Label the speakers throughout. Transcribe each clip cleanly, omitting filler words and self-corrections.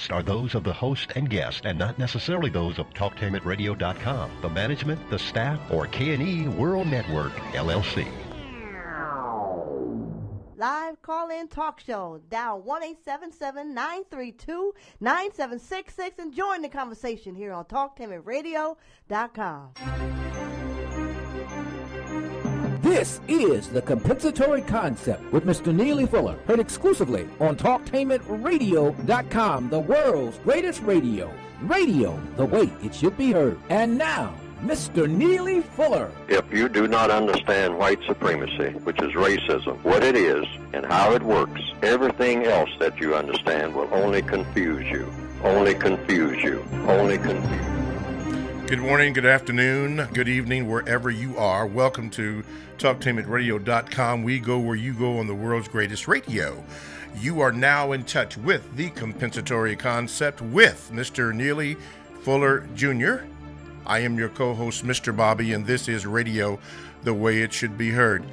Speaker 1: comments are those of the host and guest and not necessarily those of TalkTainmentRadio.com, the management, the staff, or K&E World Network, LLC.
Speaker 2: Live call-in talk show. Dial 1-877-932-9766 and join the conversation here on TalkTainmentRadio.com.
Speaker 3: This is the Compensatory Concept with Mr. Neely Fuller, heard exclusively on TalkTainmentRadio.com, the world's greatest radio. Radio the way it should be heard. And now, Mr. Neely Fuller.
Speaker 4: If you do not understand white supremacy, which is racism, what it is and how it works, everything else that you understand will only confuse you. Only confuse you. Only confuse you.
Speaker 5: Good morning, good afternoon, good evening, wherever you are. Welcome to TalkTainmentRadio.com. We go where you go on the world's greatest radio. You are now in touch with the Compensatory Concept with Mr. Neely Fuller Jr. I am your co-host, Mr. Bobby, and this is radio the way it should be heard.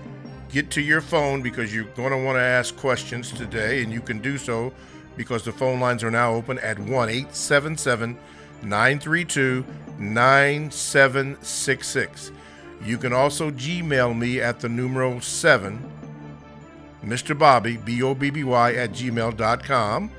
Speaker 5: Get to your phone because you're going to want to ask questions today, and you can do so because the phone lines are now open at 1-877-932-9766. You can also Gmail me at the numeral 7, Mr. Bobby, B-O-B-B-Y, at gmail.com.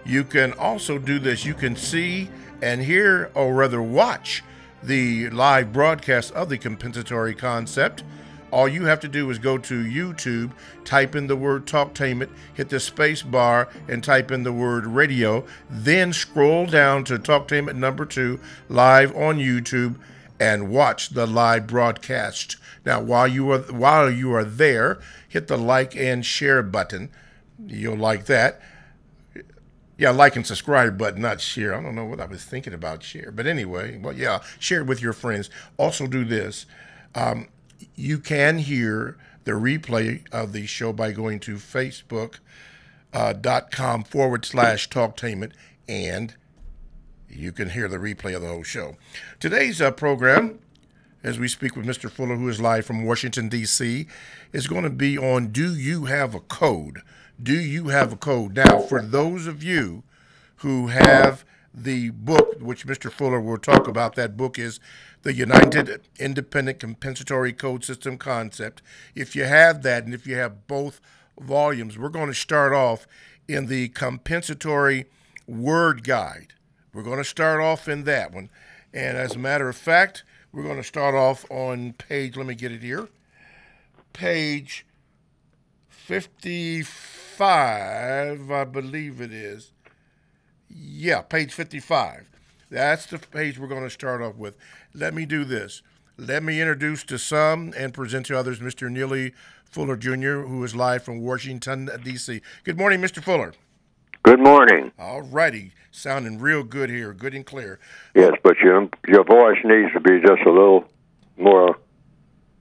Speaker 5: You can also do this. You can see and hear, or rather watch, the live broadcast of the Compensatory Concept. All you have to do is go to YouTube, type in the word Talktainment, hit the space bar, and type in the word radio. Then scroll down to Talktainment number 2, live on YouTube, and watch the live broadcast. Now, while you are there, hit the like and share button. You'll like that. Yeah, like and subscribe button, not share. I don't know what I was thinking about share. But anyway, well, yeah, share it with your friends. Also do this. You can hear the replay of the show by going to facebook.com/Talktainment, and you can hear the replay of the whole show. Today's program, as we speak with Mr. Fuller, who is live from Washington, D.C., is going to be on Do You Have a Code? Do you have a code? Now, for those of you who have the book, which Mr. Fuller will talk about, that book is the United Independent Compensatory Code System Concept. If you have that, and if you have both volumes, we're going to start off in the Compensatory Word Guide. We're going to start off in that one. And as a matter of fact, we're going to start off on page, let me get it here, page 55, I believe it is. Yeah, page 55. That's the page we're going to start off with. Let me do this. Let me introduce to some and present to others Mr. Neely Fuller Jr., who is live from Washington, D.C. Good morning, Mr. Fuller.
Speaker 4: Good morning.
Speaker 5: All righty. Sounding real good here, good and clear.
Speaker 4: Yes, but your voice needs to be just a little more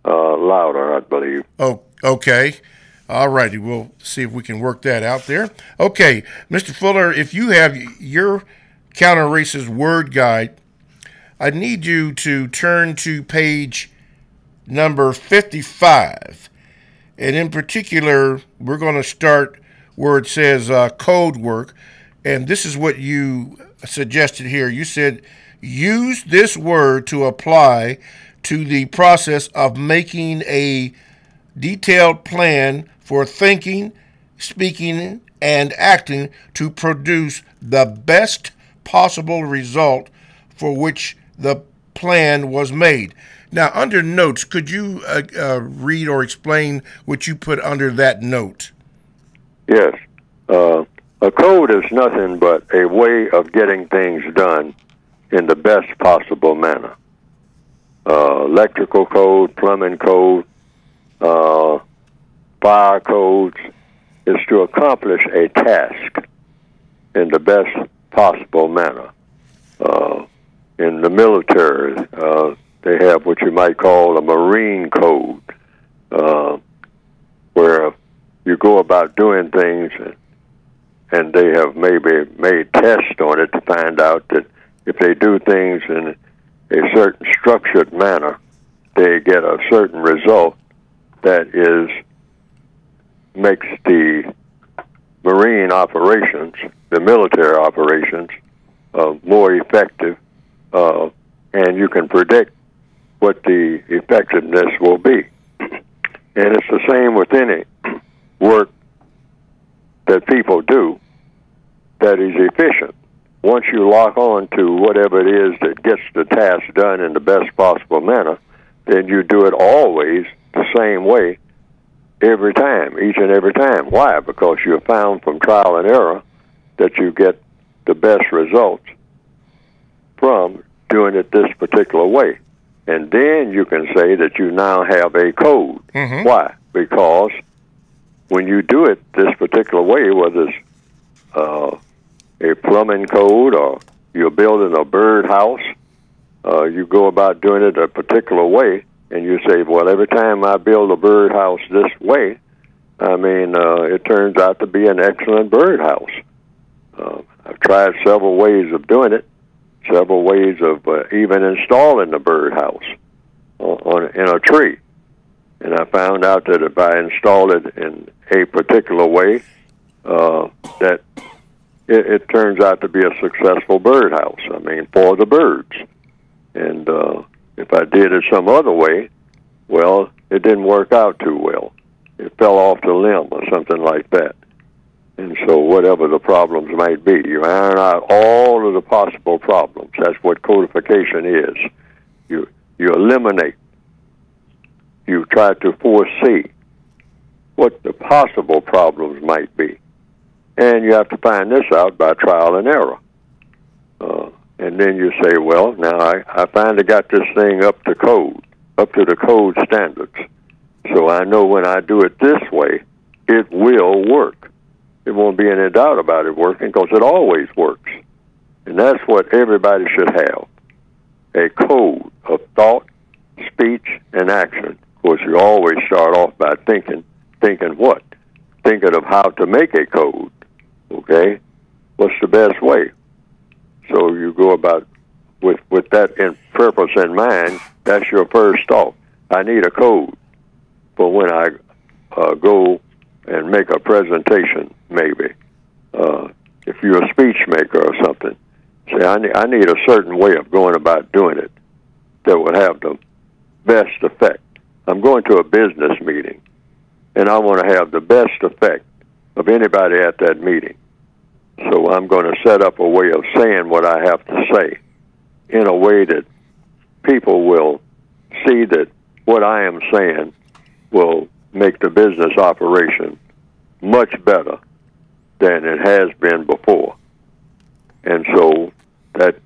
Speaker 4: louder, I believe.
Speaker 5: Oh, okay. All righty. We'll see if we can work that out there. Okay, Mr. Fuller, if you have your counter-racist word guide, I need you to turn to page number 55. And in particular, we're going to start where it says code work. And this is what you suggested here. You said, use this word to apply to the process of making a detailed plan for thinking, speaking, and acting to produce the best possible result for which the plan was made. Now, under notes, could you read or explain what you put under that note?
Speaker 4: Yes. A code is nothing but a way of getting things done in the best possible manner. Electrical code, plumbing code, fire codes is to accomplish a task in the best possible manner. In the military, they have what you might call a Marine code, where you go about doing things, and they have maybe made tests on it to find out that if they do things in a certain structured manner, they get a certain result that makes the Marine operations the military operations more effective, and you can predict what the effectiveness will be. And it's the same with any work that people do that is efficient. Once you lock on to whatever it is that gets the task done in the best possible manner, then you do it always the same way every time, each and every time. Why? Because you have found from trial and error that you get the best results from doing it this particular way. And then you can say that you now have a code. Mm-hmm. Why? Because when you do it this particular way, whether it's a plumbing code or you're building a bird house, you go about doing it a particular way, and you say, well, every time I build a bird house this way, it turns out to be an excellent bird house. I've tried several ways of doing it, several ways of even installing the birdhouse in a tree. And I found out that if I installed it in a particular way, that it turns out to be a successful birdhouse, for the birds. And if I did it some other way, well, it didn't work out too well. It fell off the limb or something like that. And so whatever the problems might be, you iron out all of the possible problems. That's what codification is. You eliminate. You try to foresee what the possible problems might be. And you have to find this out by trial and error. And then you say, well, now I finally got this thing up to the code standards. So I know when I do it this way, it will work. There won't be any doubt about it working because it always works. And that's what everybody should have, a code of thought, speech, and action. Of course, you always start off by thinking what? Thinking of how to make a code, okay? What's the best way? So you go about with that purpose in mind, that's your first thought. I need a code for when I go and make a presentation, maybe. If you're a speech maker or something, say, I need a certain way of going about doing it that would have the best effect. I'm going to a business meeting, and I want to have the best effect of anybody at that meeting. So I'm going to set up a way of saying what I have to say in a way that people will see that what I am saying will make the business operation much better than it has been before. And so that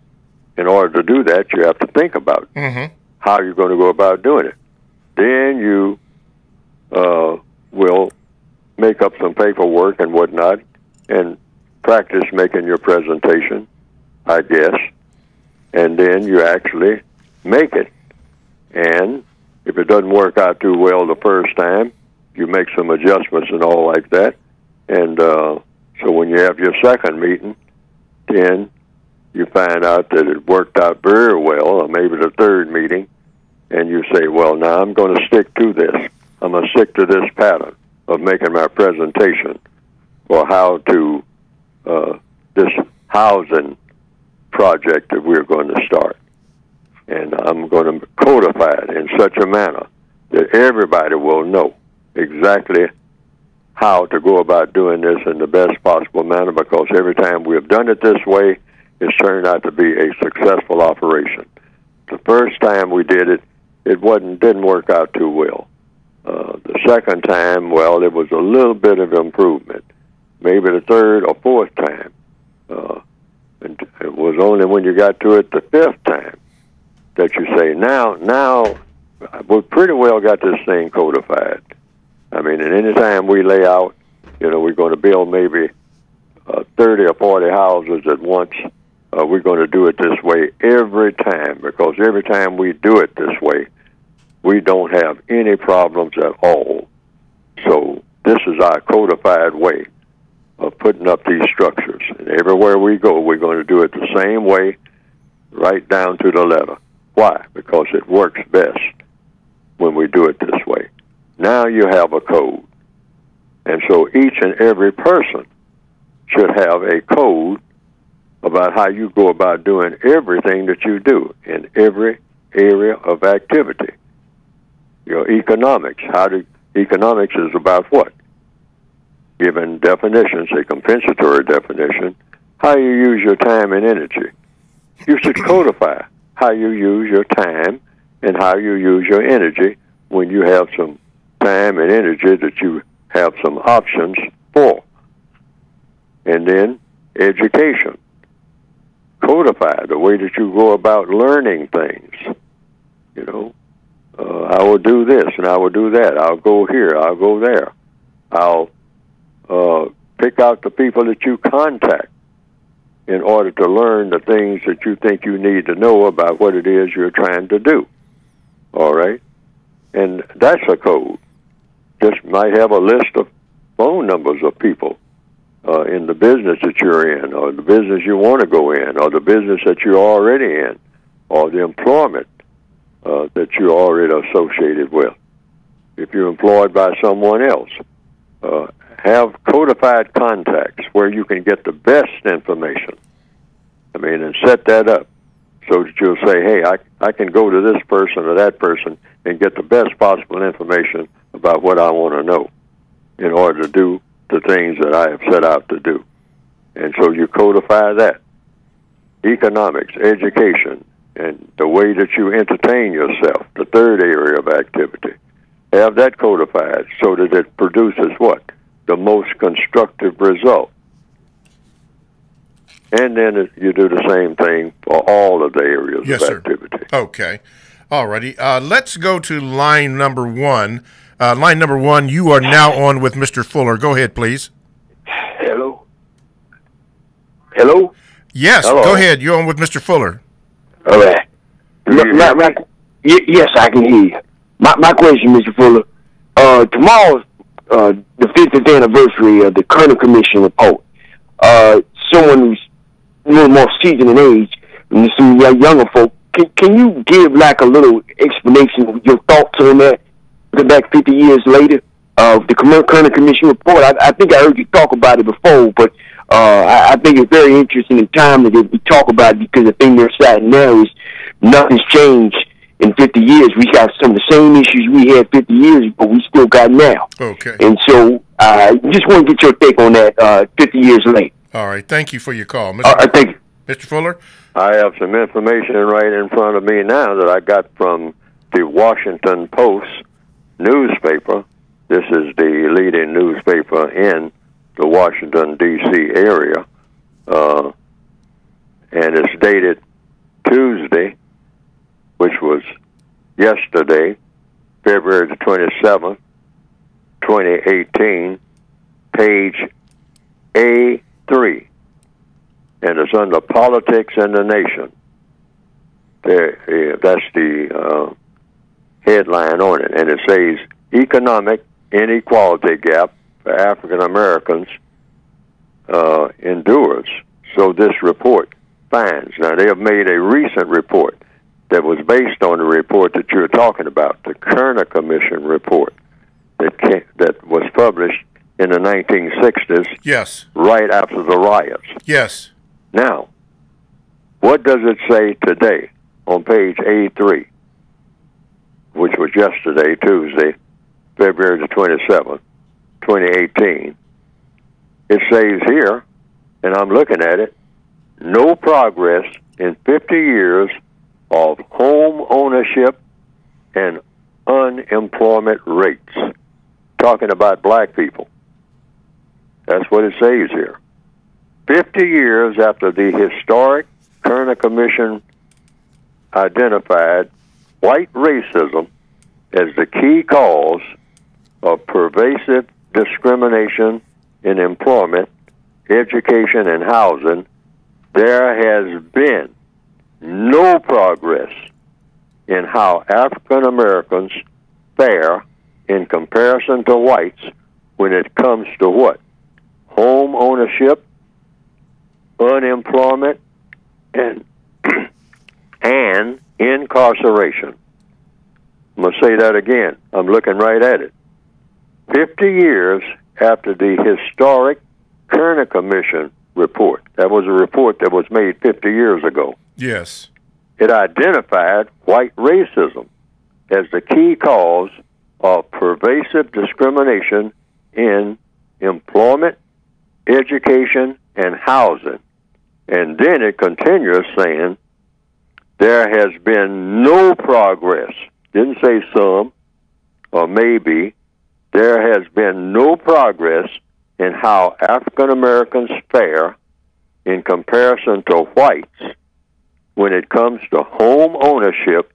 Speaker 4: in order to do that, you have to think about how you're going to go about doing it. Then you will make up some paperwork and whatnot and practice making your presentation, I guess, and then you actually make it. And if it doesn't work out too well the first time, you make some adjustments and all like that. And so when you have your second meeting, then you find out that it worked out very well, or maybe the third meeting, and you say, well, now I'm going to stick to this. I'm going to stick to this pattern of making my presentation for how to this housing project that we're going to start. And I'm going to codify it in such a manner that everybody will know exactly how to go about doing this in the best possible manner, because every time we have done it this way, it's turned out to be a successful operation. The first time we did it, it didn't work out too well. The second time, well, there was a little bit of improvement. Maybe the third or fourth time. And it was only when you got to it the fifth time that you say, now we pretty well got this thing codified. And any time we lay out, we're going to build maybe 30 or 40 houses at once, we're going to do it this way every time, because every time we do it this way, we don't have any problems at all. So this is our codified way of putting up these structures. And everywhere we go, we're going to do it the same way, right down to the letter. Why? Because it works best when we do it this way. Now you have a code. And so each and every person should have a code about how you go about doing everything that you do in every area of activity. Economics. Economics is about what? Given definitions, a compensatory definition, how you use your time and energy. You should codify how you use your time and how you use your energy when you have some time and energy that you have some options for. And then education. Codify the way that you go about learning things. I will do this and I will do that. I'll go here. I'll go there. I'll pick out the people that you contact in order to learn the things that you think you need to know about what it is you're trying to do. All right? And that's a code. Just might have a list of phone numbers of people in the business that you're in, or the business you want to go in, or the business that you're already in, or the employment that you're already associated with. If you're employed by someone else, have codified contacts where you can get the best information. And set that up so that you'll say, hey, I can go to this person or that person and get the best possible information about what I want to know in order to do the things that I have set out to do. And so you codify that. Economics, education, and the way that you entertain yourself, the third area of activity. Have that codified so that it produces what? The most constructive result. And then you do the same thing for all of the areas of activity.
Speaker 5: Okay. All righty. Let's go to line number one. Line number one, you are now on with Mr. Fuller. Go ahead, please.
Speaker 6: Hello? Hello?
Speaker 5: Yes,
Speaker 6: Hello.
Speaker 5: Go ahead. You're on with Mr. Fuller.
Speaker 6: All right. Yes, I can hear you. My question, Mr. Fuller, tomorrow's the 50th anniversary of the Kerner Commission report. Someone who's a little more seasoned in age, and some younger folk, can you give like a little explanation of your thoughts on that? Back 50 years later of the Kerner Commission report. I think I heard you talk about it before, but I think it's very interesting and timely that we talk about it, because the thing they're saying now is nothing's changed in 50 years. We got some of the same issues we had 50 years ago, we still got now.
Speaker 5: Okay.
Speaker 6: And so I just want to get your take on that 50 years later.
Speaker 5: All right. Thank you for your call.
Speaker 6: Thank you.
Speaker 5: Mr. Fuller?
Speaker 4: I have some information right in front of me now that I got from the Washington Post newspaper. This is the leading newspaper in the Washington, D.C. area, and it's dated Tuesday, which was yesterday, February the 27th, 2018, page A3, and it's under Politics and the Nation. That's the headline on it, and it says, Economic Inequality Gap for African Americans endures. So this report finds. Now, they have made a recent report that was based on the report that you're talking about, the Kerner Commission report that was published in the 1960s.
Speaker 5: Yes.
Speaker 4: Right after the riots.
Speaker 5: Yes.
Speaker 4: Now, what does it say today on page A3, which was yesterday, Tuesday, February the 27th, 2018? It says here, and I'm looking at it, no progress in 50 years of home ownership and unemployment rates. Talking about black people. That's what it says here. 50 years after the historic Kerner Commission identified white racism as the key cause of pervasive discrimination in employment, education, and housing, there has been no progress in how African Americans fare in comparison to whites when it comes to what? Home ownership, unemployment, and incarceration. I'm going to say that again. I'm looking right at it. 50 years after the historic Kerner Commission report. That was a report that was made 50 years ago.
Speaker 5: Yes.
Speaker 4: It identified white racism as the key cause of pervasive discrimination in employment, education, and housing. And then it continues saying there has been no progress. Didn't say some or maybe. There has been no progress in how African Americans fare in comparison to whites when it comes to home ownership,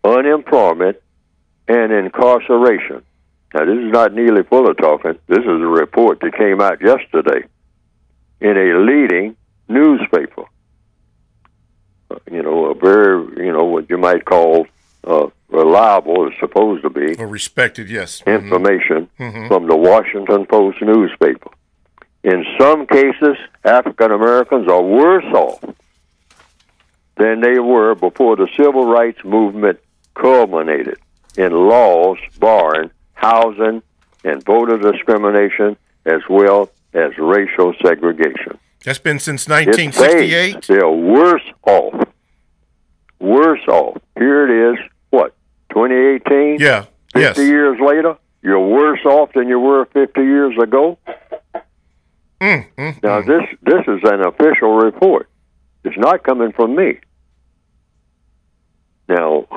Speaker 4: unemployment, and incarceration. Now, this is not Neely Fuller talking. This is a report that came out yesterday in a leading newspaper. A very, what you might call reliable, is supposed to be.
Speaker 5: Or respected, yes.
Speaker 4: Information from the Washington Post newspaper. In some cases, African Americans are worse off than they were before the civil rights movement culminated in laws barring housing and voter discrimination as well as racial segregation.
Speaker 5: That's been since 1968?
Speaker 4: They're worse off. Worse off. Here it is, 2018?
Speaker 5: Yeah.
Speaker 4: 50 years later, you're worse off than you were 50 years ago? Now, this is an official report. It's not coming from me. Now,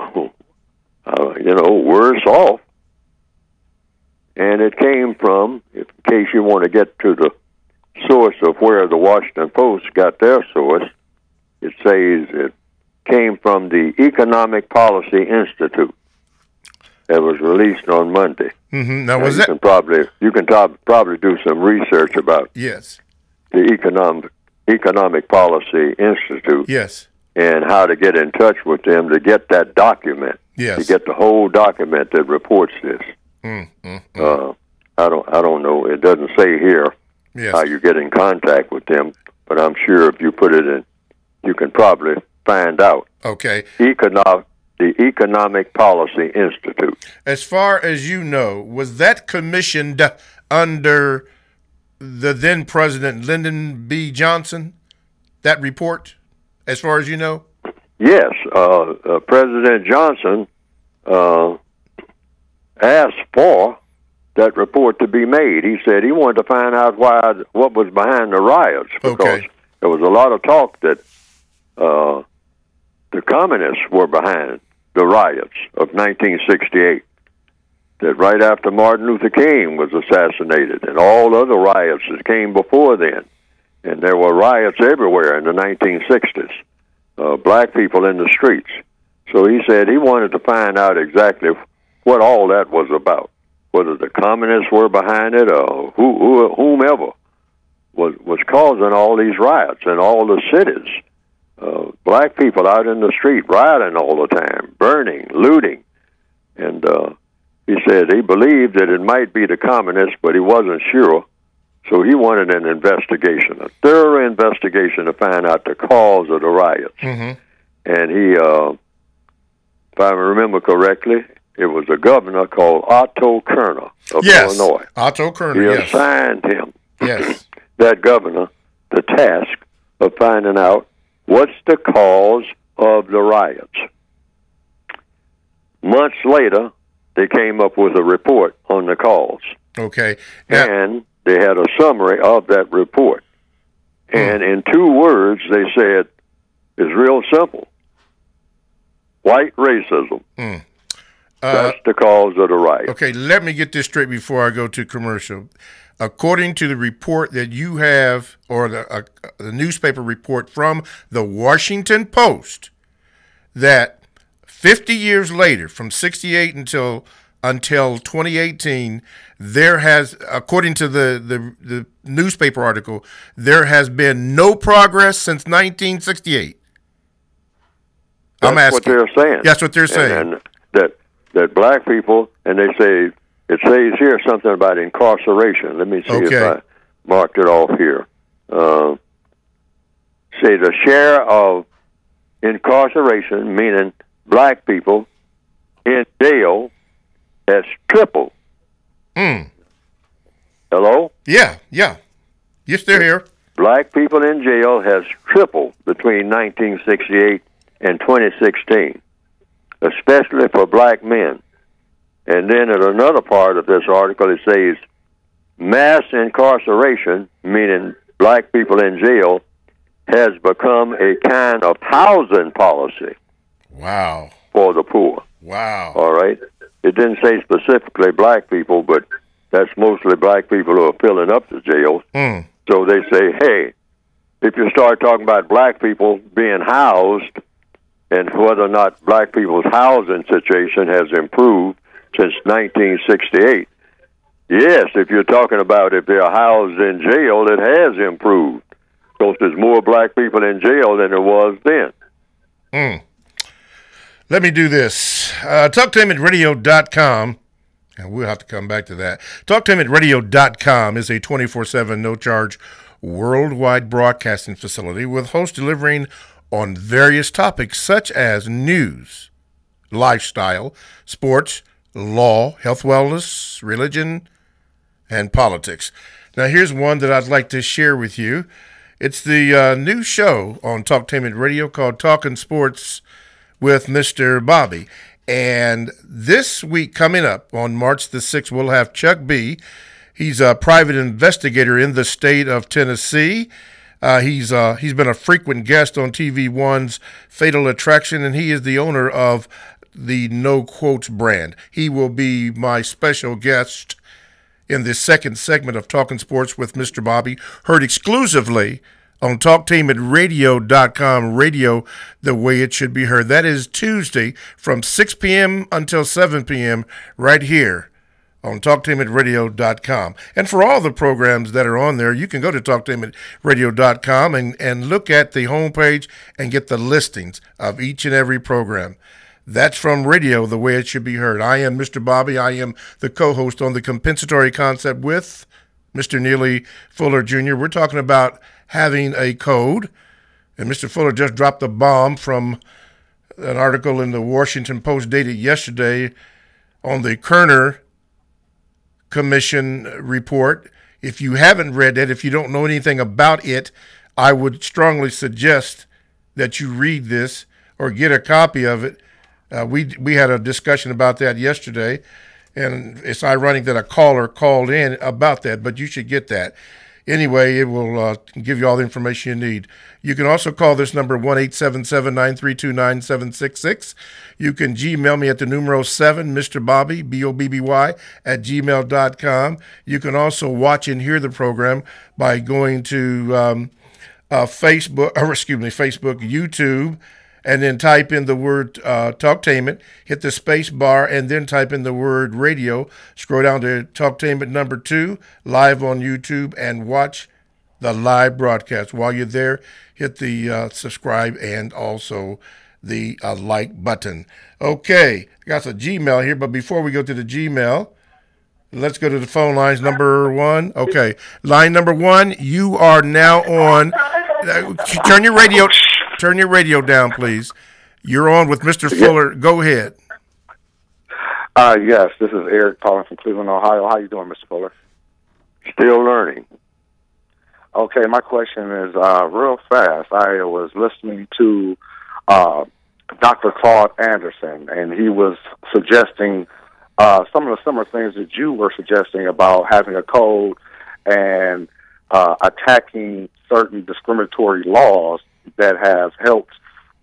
Speaker 4: worse off. And it came from, in case you want to get to the source of where the Washington Post got their source, it says it came from the Economic Policy Institute that was released on Monday.
Speaker 5: Now,
Speaker 4: you can probably do some research about the Economic Policy Institute.
Speaker 5: Yes.
Speaker 4: And how to get in touch with them to get that document.
Speaker 5: Yes.
Speaker 4: To get the whole document that reports this. I don't know. It doesn't say here how you get in contact with them, but I'm sure if you put it in, you can probably find out.
Speaker 5: Okay.
Speaker 4: The Economic Policy Institute.
Speaker 5: As far as you know, was that commissioned under the then President Lyndon B. Johnson, that report, as far as you know?
Speaker 4: Yes. President Johnson asked for that report to be made. He said he wanted to find out what was behind the riots, because there was a lot of talk that the communists were behind the riots of 1968, that right after Martin Luther King was assassinated, and all other riots that came before then. And there were riots everywhere in the 1960s, black people in the streets. So he said he wanted to find out exactly what all that was about, whether the communists were behind it or whomever was causing all these riots in all the cities. Black people out in the street rioting all the time, burning, looting. And he said he believed that it might be the communists, but he wasn't sure. So he wanted an investigation, a thorough investigation to find out the cause of the riots. And he, if I remember correctly, it was a governor called Otto Kerner of Illinois.
Speaker 5: Otto Kerner,
Speaker 4: He assigned him,
Speaker 5: yes,
Speaker 4: that governor, the task of finding out what's the cause of the riots. Months later, they came up with a report on the cause.
Speaker 5: Okay.
Speaker 4: Now, and they had a summary of that report. And in 2 words, they said, it's real simple. White racism. That's the cause of the riot.
Speaker 5: Okay, let me get this straight before I go to commercial. According to the report that you have, or the newspaper report from the Washington Post, that 50 years later, from 68 until 2018, there has, according to the newspaper article, there has been no progress since 1968. I'm asking.
Speaker 4: That's what they're saying.
Speaker 5: That's what they're saying.
Speaker 4: And that black people, and they say, it says here something about incarceration. Let me see if I marked it off here. Say the share of incarceration, meaning black people in jail, has tripled. Hello?
Speaker 5: Yeah. Yes, they're here.
Speaker 4: Black people in jail has tripled between 1968 and 2016, especially for black men. And then at another part of this article, it says mass incarceration, meaning black people in jail, has become a kind of housing policy.
Speaker 5: Wow.
Speaker 4: For the poor.
Speaker 5: Wow.
Speaker 4: All right. It didn't say specifically black people, but that's mostly black people who are filling up the jails. So they say, hey, if you start talking about black people being housed and whether or not black people's housing situation has improved since 1968, yes, if you're talking about if they're housed in jail, it has improved. Because there's more black people in jail than there was then.
Speaker 5: Let me do this. Talk to him at radio.com. And we'll have to come back to that. Talk to him at radio.com is a 24/7 no-charge worldwide broadcasting facility with hosts delivering on various topics such as news, lifestyle, sports, law, health, wellness, religion, and politics. Now, here's one that I'd like to share with you. It's the new show on Talktainment Radio called Talking Sports with Mr. Bobby. And this week coming up on March the 6th, we'll have Chuck B. He's a private investigator in the state of Tennessee. He's been a frequent guest on TV One's Fatal Attraction, and he is the owner of the No Quotes brand. He will be my special guest in this second segment of Talking Sports with Mr. Bobby, heard exclusively on TalkTainmentRadio.com, radio the way it should be heard. That is Tuesday from 6 p.m. until 7 p.m. right here on TalkTainmentRadio.com. And for all the programs that are on there, you can go to TalkTainmentRadio.com and look at the homepage and get the listings of each and every program. That's from radio the way it should be heard. I am Mr. Bobby. I am the co-host on the Compensatory Concept with Mr. Neely Fuller Jr. We're talking about having a code, and Mr. Fuller just dropped a bomb from an article in the Washington Post dated yesterday on the Kerner Commission report. If you haven't read it, if you don't know anything about it, I would strongly suggest that you read this or get a copy of it. We had a discussion about that yesterday, and it's ironic that a caller called in about that, but you should get that. Anyway, it will give you all the information you need. You can also call this number 1-877-932-9766. You can Gmail me at the numero 7, Mr. Bobby, BOBBY, at gmail.com. You can also watch and hear the program by going to Facebook, YouTube, and then type in the word Talktainment, hit the space bar, and then type in the word radio. Scroll down to Talktainment number 2, live on YouTube, and watch the live broadcast. While you're there, hit the subscribe and also the like button. Okay, got a Gmail here, but before we go to the Gmail, let's go to the phone lines. Number 1. Okay, line number 1, you are now on. Turn your radio down, please. You're on with Mr. Fuller. Go ahead.
Speaker 7: Yes, this is Eric calling from Cleveland, Ohio. How you doing, Mr. Fuller?
Speaker 4: Still learning.
Speaker 7: Okay, my question is real fast. I was listening to Dr. Claude Anderson, and he was suggesting some of the similar things that you were suggesting about having a code and attacking certain discriminatory laws that have helped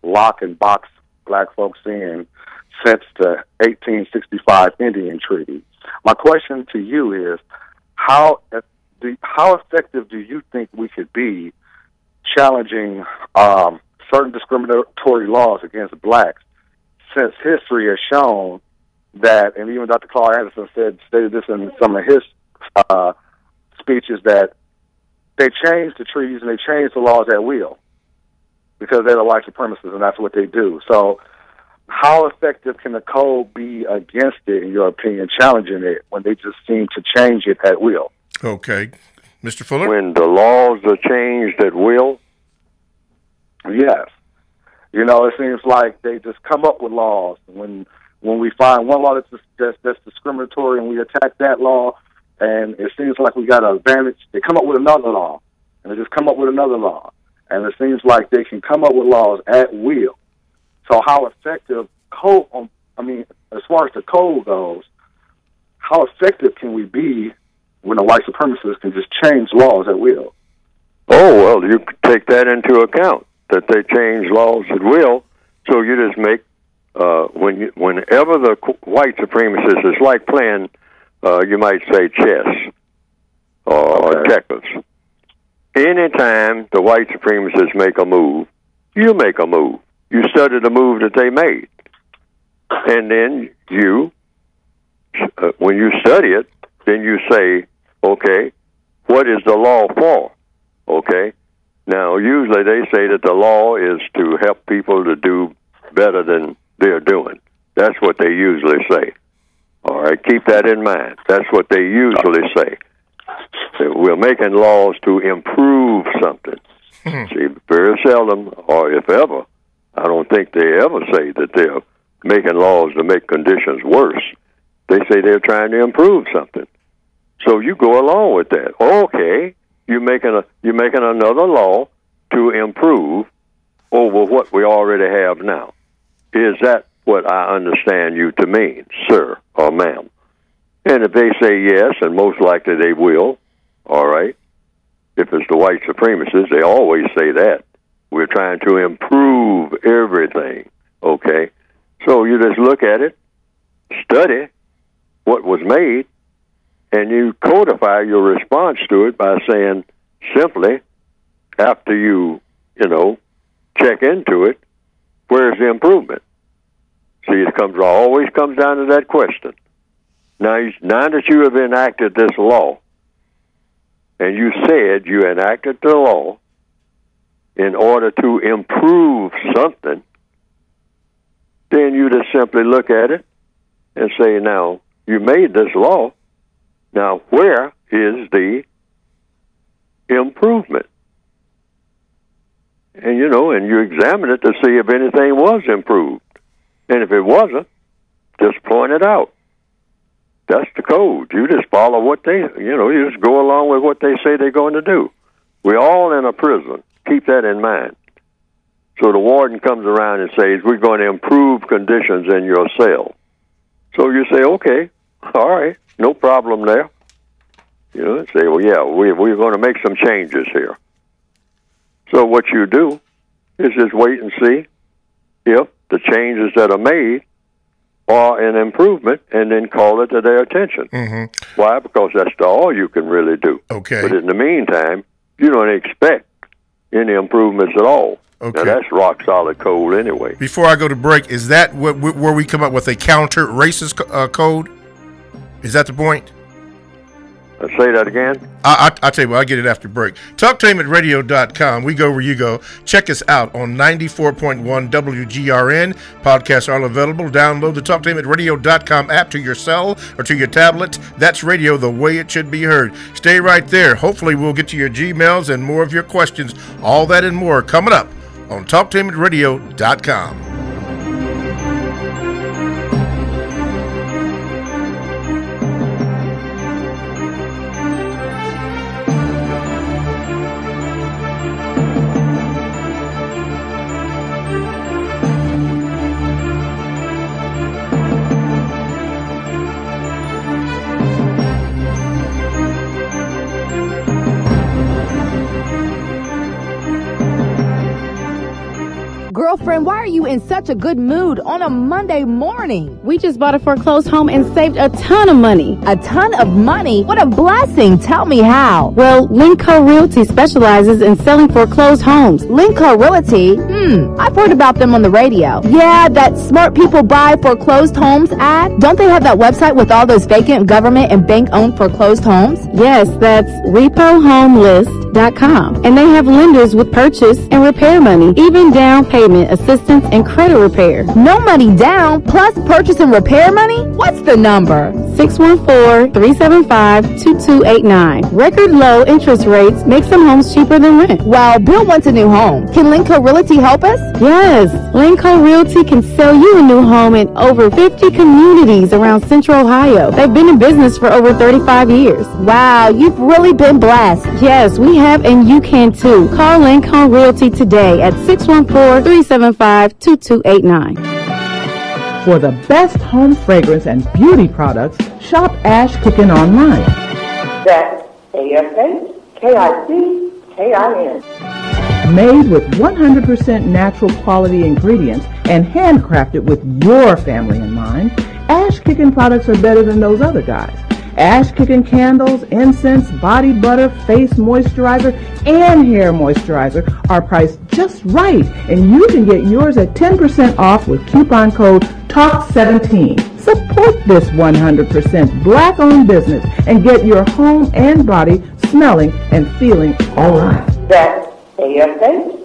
Speaker 7: lock and box black folks in since the 1865 Indian Treaty. My question to you is, how effective do you think we could be challenging certain discriminatory laws against blacks, since history has shown that, and even Dr. Claude Anderson stated this in some of his speeches, that they changed the treaties and they changed the laws at will because they're the white supremacists and that's what they do. So how effective can the code be against it, in your opinion, challenging it, when they just seem to change it at will?
Speaker 5: Okay. Mr. Fuller?
Speaker 4: When the laws are changed at will?
Speaker 7: Yes. You know, it seems like they just come up with laws. When we find one law that's discriminatory and we attack that law, and it seems like we got an advantage, they come up with another law. and they just come up with another law. And it seems like they can come up with laws at will. So how effective as far as the code goes, how effective can we be when the white supremacists can just change laws at will?
Speaker 4: Oh, well, you take that into account, that they change laws at will. So you just make, whenever the white supremacist is like playing, you might say chess or checkers. Anytime the white supremacists make a move, you make a move. You study the move that they made. And then when you study it, then you say, okay, what is the law for? Okay? Now, usually they say that the law is to help people to do better than they're doing. That's what they usually say. All right? Keep that in mind. That's what they usually say. We're making laws to improve something. See, very seldom, or if ever, I don't think they ever say that they're making laws to make conditions worse. They say they're trying to improve something. So you go along with that. Okay, you're making another law to improve over what we already have now. Is that what I understand you to mean, sir or ma'am? And if they say yes, and most likely they will, all right. If it's the white supremacists, they always say that. We're trying to improve everything, okay? So you just look at it, study what was made, and you codify your response to it by saying simply, after you check into it, where's the improvement? See, it always comes down to that question. Now that you have enacted this law, and you said you enacted the law in order to improve something, then you just simply look at it and say, now, you made this law. Now, where is the improvement? And, and you examine it to see if anything was improved. And if it wasn't, just point it out. That's the code. You just follow what you just go along with what they say they're going to do. We're all in a prison. Keep that in mind. So the warden comes around and says, we're going to improve conditions in your cell. So you say, okay, all right, no problem there. Say, well, yeah, we're going to make some changes here. So what you do is just wait and see if the changes that are made are an improvement, and then call it to their attention. Mm-hmm. Why? Because that's all you can really do.
Speaker 5: Okay.
Speaker 4: But in the meantime, you don't expect any improvements at all. Okay. Now, that's rock solid code anyway.
Speaker 5: Before I go to break, is that where we come up with a counter racist code? Is that the point?
Speaker 4: Say that again.
Speaker 5: I'll tell you what, I'll get it after break. TalkTameRadio.com. We go where you go. Check us out on 94.1 WGRN. Podcasts are all available. Download the TalkTameRadio.com app to your cell or to your tablet. That's radio the way it should be heard. Stay right there. Hopefully we'll get to your Gmails and more of your questions. All that and more coming up on TalkTameRadio.com.
Speaker 8: Girlfriend, why are you in such a good mood on a Monday morning?
Speaker 9: We just bought a foreclosed home and saved a ton of money.
Speaker 8: A ton of money? What a blessing. Tell me how.
Speaker 9: Well, Linco Realty specializes in selling foreclosed homes.
Speaker 8: Linco Realty? I've heard about them on the radio. Yeah, that smart people buy foreclosed homes ad. Don't they have that website with all those vacant government and bank-owned foreclosed homes?
Speaker 9: Yes, that's repohomelist.com. And they have lenders with purchase and repair money, even down payment assistance and credit repair.
Speaker 8: No money down, plus purchase and repair money? What's the number?
Speaker 9: 614-375-2289. Record low interest rates make some homes cheaper than rent.
Speaker 8: Well, Bill wants a new home. Can Linco Realty help us?
Speaker 9: Yes, Linco Realty can sell you a new home in over 50 communities around Central Ohio. They've been in business for over 35 years.
Speaker 8: Wow, you've really been blessed.
Speaker 9: Yes, we have, and you can too. Call Lancome Realty today at 614-375-2289.
Speaker 3: For the best home fragrance and beauty products, shop Ash Cooking online.
Speaker 10: That's ASHKICKIN.
Speaker 3: Made with 100% natural quality ingredients and handcrafted with your family in mind, Ash Cooking products are better than those other guys. Ash Cooking candles, incense, body butter, face moisturizer, and hair moisturizer are priced just right, and you can get yours at 10% off with coupon code TALK17. Support this 100% black-owned business and get your home and body smelling and feeling all right.
Speaker 10: That's ASHKICKIN.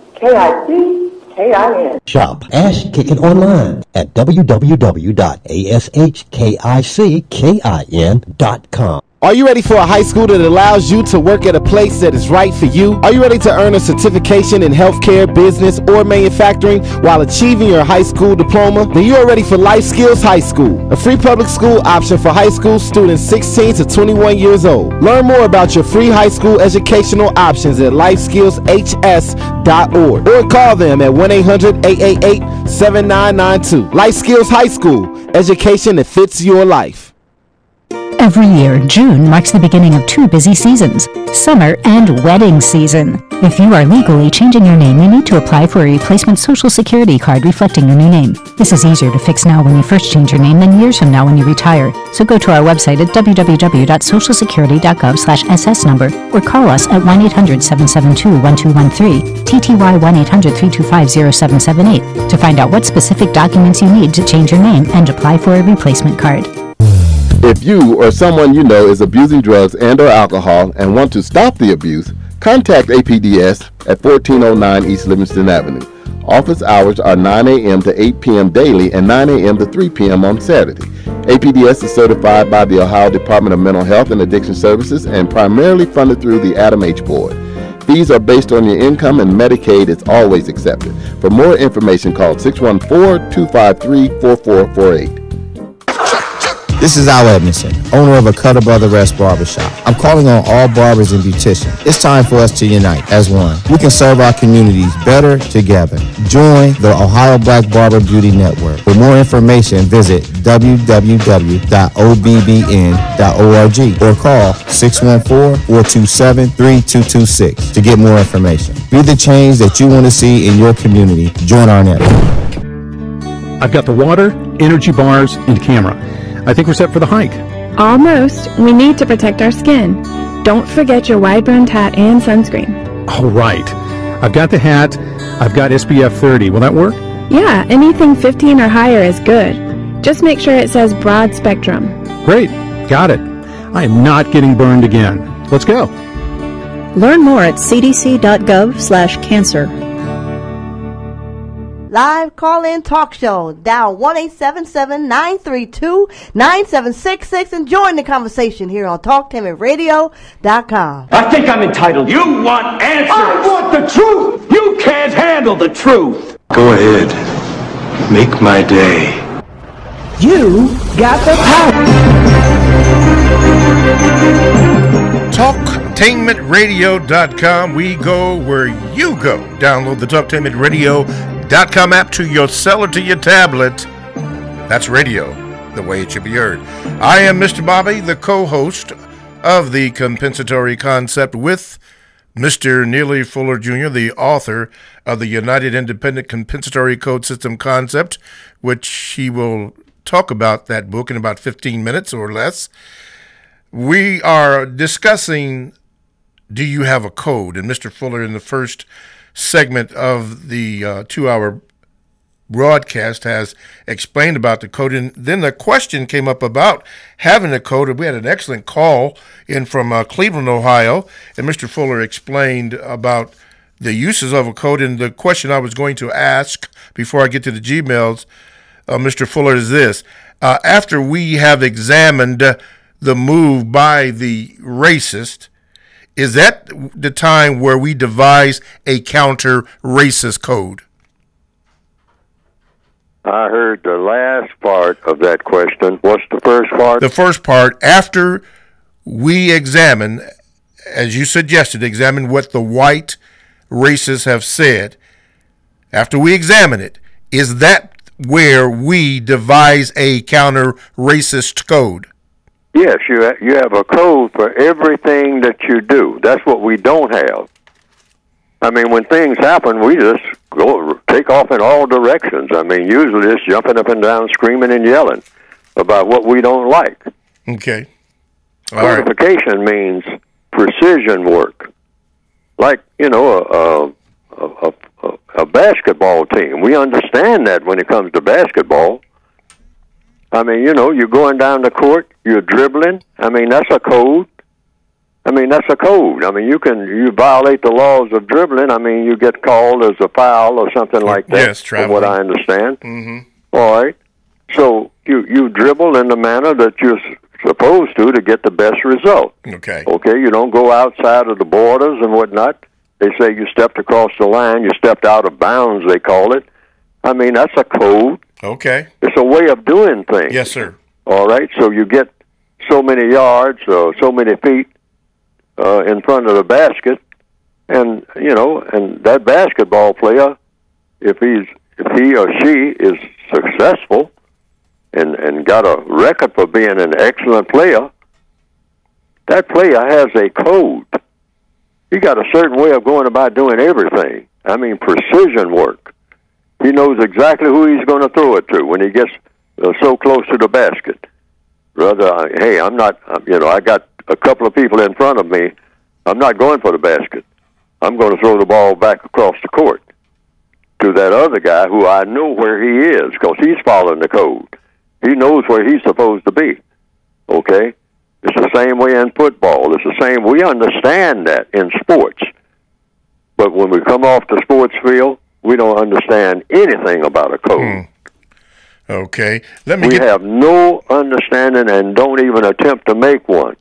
Speaker 1: Shop Ash Kickin' online at www.ashkickin.com.
Speaker 11: Are you ready for a high school that allows you to work at a place that is right for you? Are you ready to earn a certification in healthcare, business, or manufacturing while achieving your high school diploma? Then you are ready for Life Skills High School, a free public school option for high school students 16 to 21 years old. Learn more about your free high school educational options at lifeskillshs.org or call them at 1-800-888-7992. Life Skills High School, education that fits your life.
Speaker 12: Every year, June marks the beginning of two busy seasons, summer and wedding season. If you are legally changing your name, you need to apply for a replacement Social Security card reflecting your new name. This is easier to fix now when you first change your name than years from now when you retire. So go to our website at www.socialsecurity.gov/SS number or call us at 1-800-772-1213, TTY 1-800-325-0778 to find out what specific documents you need to change your name and apply for a replacement card.
Speaker 13: If you or someone you know is abusing drugs and or alcohol and want to stop the abuse, contact APDS at 1409 East Livingston Avenue. Office hours are 9 a.m. to 8 p.m. daily and 9 a.m. to 3 p.m. on Saturday. APDS is certified by the Ohio Department of Mental Health and Addiction Services and primarily funded through the Adam H. Board. Fees are based on your income and Medicaid is always accepted. For more information, call 614-253-4448.
Speaker 14: This is Al Edmondson, owner of a Cutter Brother Rest Barbershop. I'm calling on all barbers and beauticians. It's time for us to unite as one. We can serve our communities better together. Join the Ohio Black Barber Beauty Network. For more information, visit www.obbn.org or call 614-427-3226 to get more information. Be the change that you want to see in your community. Join our network.
Speaker 15: I've got the water, energy bars, and camera. I think we're set for the hike.
Speaker 16: Almost. We need to protect our skin. Don't forget your wide-brimmed hat and sunscreen.
Speaker 15: All right. I've got the hat. I've got SPF 30. Will that work?
Speaker 16: Yeah, anything 15 or higher is good. Just make sure it says broad spectrum.
Speaker 15: Great. Got it. I am not getting burned again. Let's go.
Speaker 17: Learn more at cdc.gov/cancer.
Speaker 2: Live call-in talk show. Dial 1-877-932-9766 and join the conversation here on TalkTimidRadio.com.
Speaker 18: I think I'm entitled. You want answers. I want the truth. You can't handle the truth.
Speaker 19: Go ahead. Make my day.
Speaker 3: You got the power.
Speaker 5: TalkTainmentRadio.com. We go where you go. Download the TalkTainmentRadio.com app to your cell or to your tablet. That's radio, the way it should be heard. I am Mr. Bobby, the co-host of the Compensatory Concept with Mr. Neely Fuller Jr., the author of the United Independent Compensatory Code System Concept, which he will talk about that book in about 15 minutes or less. We are discussing, do you have a code? And Mr. Fuller, in the first segment of the 2-hour broadcast, has explained about the code. And then the question came up about having a code. We had an excellent call in from Cleveland, Ohio, and Mr. Fuller explained about the uses of a code. And the question I was going to ask before I get to the Gmails, Mr. Fuller, is this. After we have examined the move by the racist, is that the time where we devise a counter-racist code?
Speaker 4: I heard the last part of that question. What's the first part?
Speaker 5: The first part, after we examine as you suggested, examine what the white racists have said. After we examine it, is that where we devise a counter-racist code?
Speaker 4: Yes, you have a code for everything that you do. That's what we don't have. I mean, when things happen, we just take off in all directions. I mean, usually it's jumping up and down, screaming and yelling about what we don't like.
Speaker 5: Okay.
Speaker 4: Codification means precision work. Like, you know, a basketball team. We understand that when it comes to basketball. I mean, you know, you're going down the court, you're dribbling. I mean, that's a code. I mean, you violate the laws of dribbling. I mean, you get called as a foul or something like that.
Speaker 5: Yes,
Speaker 4: from what I understand.
Speaker 5: Mm-hmm.
Speaker 4: All right. So you dribble in the manner that you're supposed to get the best result.
Speaker 5: Okay.
Speaker 4: Okay, you don't go outside of the borders and whatnot. They say you stepped across the line, you stepped out of bounds, they call it. I mean, that's a code.
Speaker 5: Okay.
Speaker 4: It's a way of doing things.
Speaker 5: Yes, sir.
Speaker 4: All right, so you get so many yards or so many feet in front of the basket, and, you know, and that basketball player, if he or she is successful and got a record for being an excellent player, that player has a code. He got a certain way of going about doing everything. I mean, precision work. He knows exactly who he's going to throw it to when he gets so close to the basket. Rather, hey, I'm not, you know, I got a couple of people in front of me. I'm not going for the basket. I'm going to throw the ball back across the court to that other guy who I know where he is because he's following the code. He knows where he's supposed to be. Okay? It's the same way in football. It's the same. We understand that in sports. But when we come off the sports field, we don't understand anything about a code.
Speaker 5: Okay.
Speaker 4: We have no understanding and don't even attempt to make one.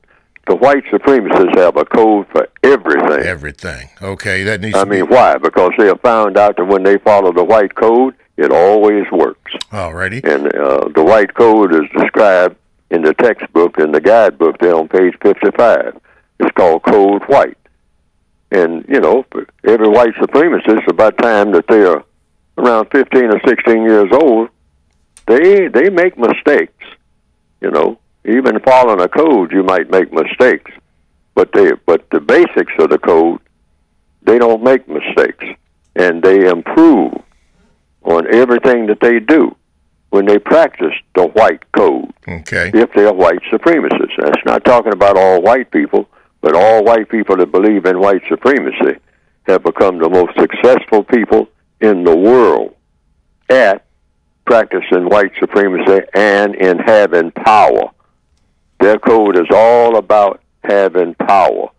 Speaker 4: The white supremacists have a code for everything.
Speaker 5: Everything. Okay, that needs
Speaker 4: I
Speaker 5: to be...
Speaker 4: mean, why? Because they have found out that when they follow the white code, it always works.
Speaker 5: Alrighty.
Speaker 4: And the white code is described in the textbook, in the guidebook there on page 55. It's called Code White. And, you know, every white supremacist, about time that they are around 15 or 16 years old, they make mistakes, you know. Even following a code, you might make mistakes. But the basics of the code, they don't make mistakes. And they improve on everything that they do when they practice the white code.
Speaker 5: Okay.
Speaker 4: If they're white supremacists. That's not talking about all white people, but all white people that believe in white supremacy have become the most successful people in the world at practicing white supremacy and in having power. Their code is all about having power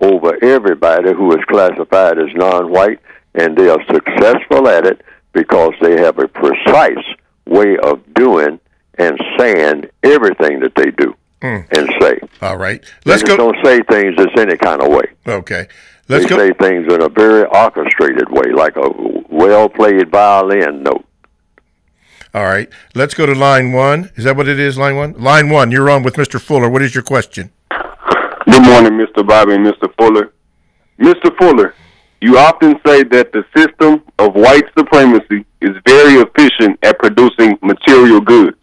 Speaker 4: over everybody who is classified as non-white, and they are successful at it because they have a precise way of doing and saying everything that they do and say.
Speaker 5: All right.
Speaker 4: They just don't say things just any kind of way.
Speaker 5: Okay.
Speaker 4: They say things in a very orchestrated way, like a well-played violin note.
Speaker 5: All right. Let's go to line one. Is that what it is, line one? Line one, you're on with Mr. Fuller. What is your question?
Speaker 20: Good morning, Mr. Bobby and Mr. Fuller. Mr. Fuller, you often say that the system of white supremacy is very efficient at producing material goods.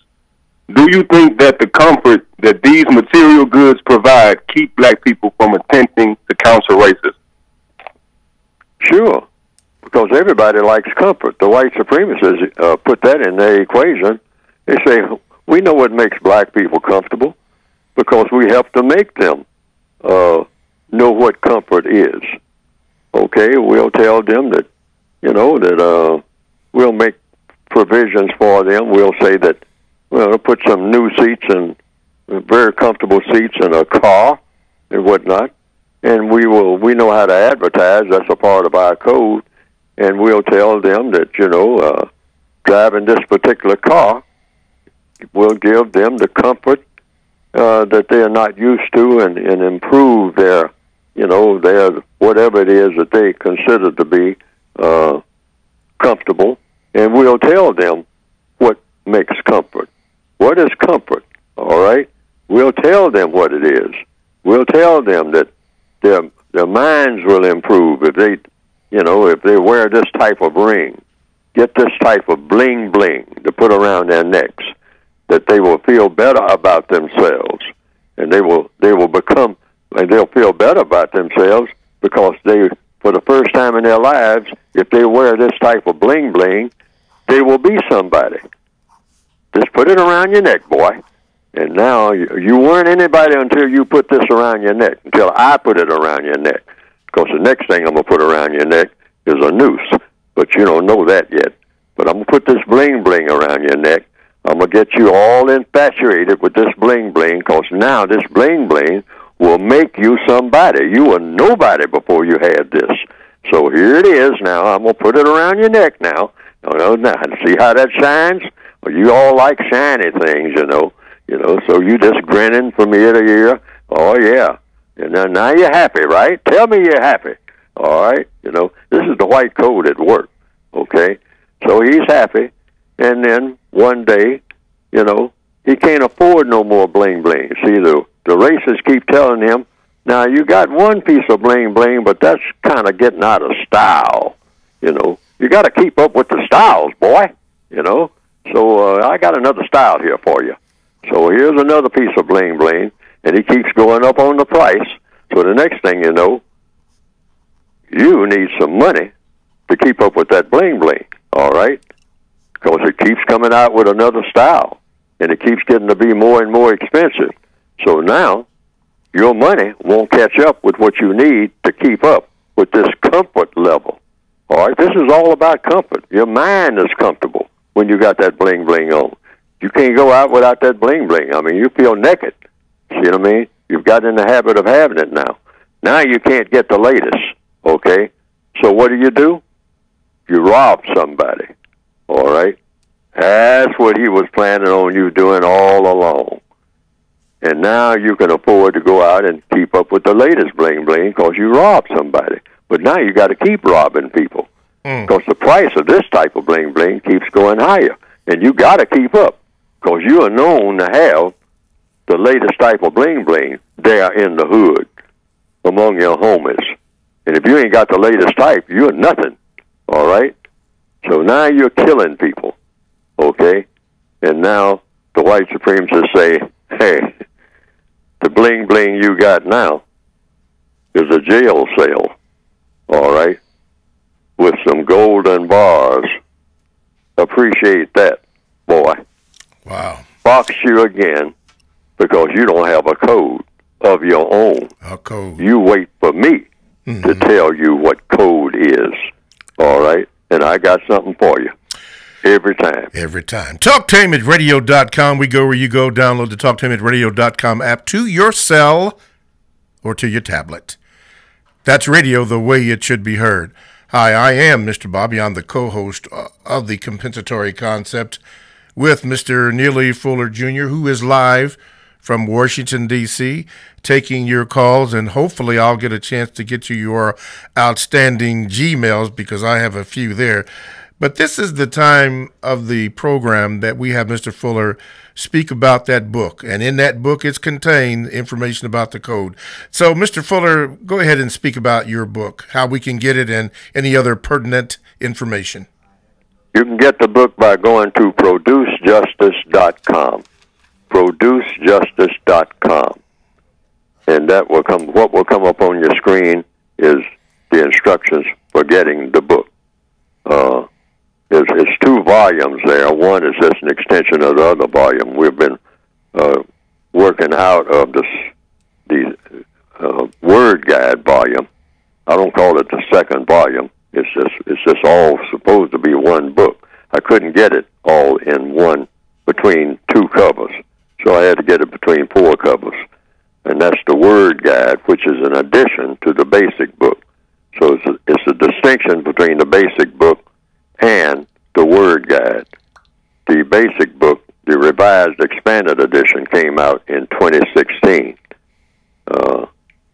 Speaker 20: Do you think that the comfort that these material goods provide keep black people from attempting to counter racism?
Speaker 4: Sure, because everybody likes comfort. The white supremacists put that in their equation. They say, we know what makes black people comfortable because we help to make them know what comfort is. Okay, we'll tell them that, you know, that we'll make provisions for them. We'll say that, we'll put some new seats and very comfortable seats in a car and whatnot. And we know how to advertise. That's a part of our code. And we'll tell them that, you know, driving this particular car will give them the comfort that they're not used to and improve their, you know, their whatever it is that they consider to be comfortable. And we'll tell them what makes comfort. What is comfort? All right? We'll tell them what it is. We'll tell them that they're their minds will improve if they, if they wear this type of ring, get this type of bling bling to put around their necks, that they will feel better about themselves, and they'll feel better about themselves because they, for the first time in their lives, if they wear this type of bling bling, they will be somebody. Just put it around your neck, boy. And now you weren't anybody until you put this around your neck, until I put it around your neck. Because the next thing I'm going to put around your neck is a noose. But you don't know that yet. But I'm going to put this bling bling around your neck. I'm going to get you all infatuated with this bling bling, because now this bling bling will make you somebody. You were nobody before you had this. So here it is now. I'm going to put it around your neck now. Now, see how that shines? Well, you all like shiny things, so you just grinning from ear to ear. Oh, yeah. And now you're happy, right? Tell me you're happy. All right? This is the white coat at work, okay? So he's happy, and then one day, he can't afford no more bling-bling. See, the racists keep telling him, now, you got one piece of bling-bling, but that's kind of getting out of style, You got to keep up with the styles, boy, So I got another style here for you. So here's another piece of bling-bling, and he keeps going up on the price. So the next thing you know, you need some money to keep up with that bling-bling, all right? Because it keeps coming out with another style, and it keeps getting to be more and more expensive. So now, your money won't catch up with what you need to keep up with this comfort level. All right, this is all about comfort. Your mind is comfortable when you got that bling-bling on. You can't go out without that bling-bling. I mean, you feel naked. See what I mean? You've got in the habit of having it now. Now you can't get the latest, okay? So what do? You rob somebody, all right? That's what he was planning on you doing all along. And now you can afford to go out and keep up with the latest bling-bling because you robbed somebody. But now you got to keep robbing people because the price of this type of bling-bling keeps going higher. And you got to keep up because you are known to have the latest type of bling-bling there in the hood among your homies. And if you ain't got the latest type, you're nothing, all right? So now you're killing people, okay? And now the white supremacists say, hey, the bling-bling you got now is a jail cell, all right, with some golden bars. Appreciate that, boy.
Speaker 5: Wow.
Speaker 4: Box you again because you don't have a code of your own.
Speaker 5: A code.
Speaker 4: You wait for me to tell you what code is, all right? And I got something for you. Every time.
Speaker 5: Every time. TalkTameItRadio.com. We go where you go. Download the TalkTameItRadio.com app to your cell or to your tablet. That's radio the way it should be heard. Hi, I am Mr. Bobby. I'm the co-host of the Compensatory Concept with Mr. Neely Fuller Jr., who is live from Washington, D.C., taking your calls, and hopefully I'll get a chance to get you your outstanding Gmails because I have a few there. But this is the time of the program that we have Mr. Fuller speak about that book. And in that book, it's contained information about the code. So, Mr. Fuller, go ahead and speak about your book, how we can get it, and any other pertinent information.
Speaker 4: You can get the book by going to producejustice.com. Producejustice.com. And that will come. What will come up on your screen is the instructions for getting the book. It's 2 volumes there. One is just an extension of the other volume. We've been working out of the word guide volume. I don't call it the second volume. It's just all supposed to be one book. I couldn't get it all in one between 2 covers, so I had to get it between 4 covers. And that's the word guide, which is an addition to the basic book. So it's a distinction between the basic book and the word guide. The basic book, the revised expanded edition, came out in 2016.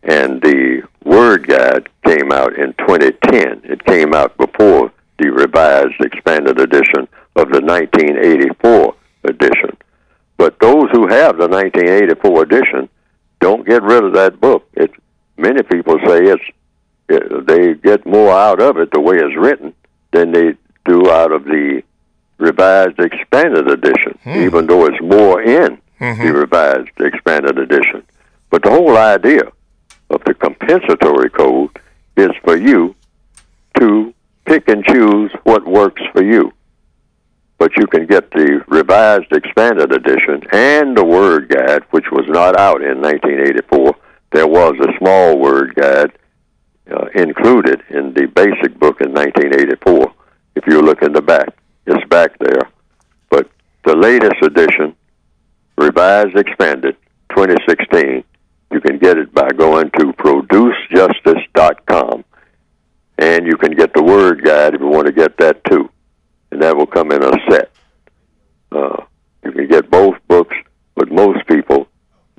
Speaker 4: And the word guide came out in 2010. It came out before the revised expanded edition of the 1984 edition. But those who have the 1984 edition, don't get rid of that book. It many people say they get more out of it the way it's written than they do out of the Revised Expanded Edition, even though it's more in the Revised Expanded Edition. But the whole idea of the compensatory code is for you to pick and choose what works for you. But you can get the Revised Expanded Edition and the Word Guide, which was not out in 1984. There was a small Word Guide included in the basic book in 1984. If you look in the back, it's back there. But the latest edition, Revised Expanded, 2016, you can get it by going to producejustice.com. And you can get the Word Guide if you want to get that too. And that will come in a set. You can get both books, but most people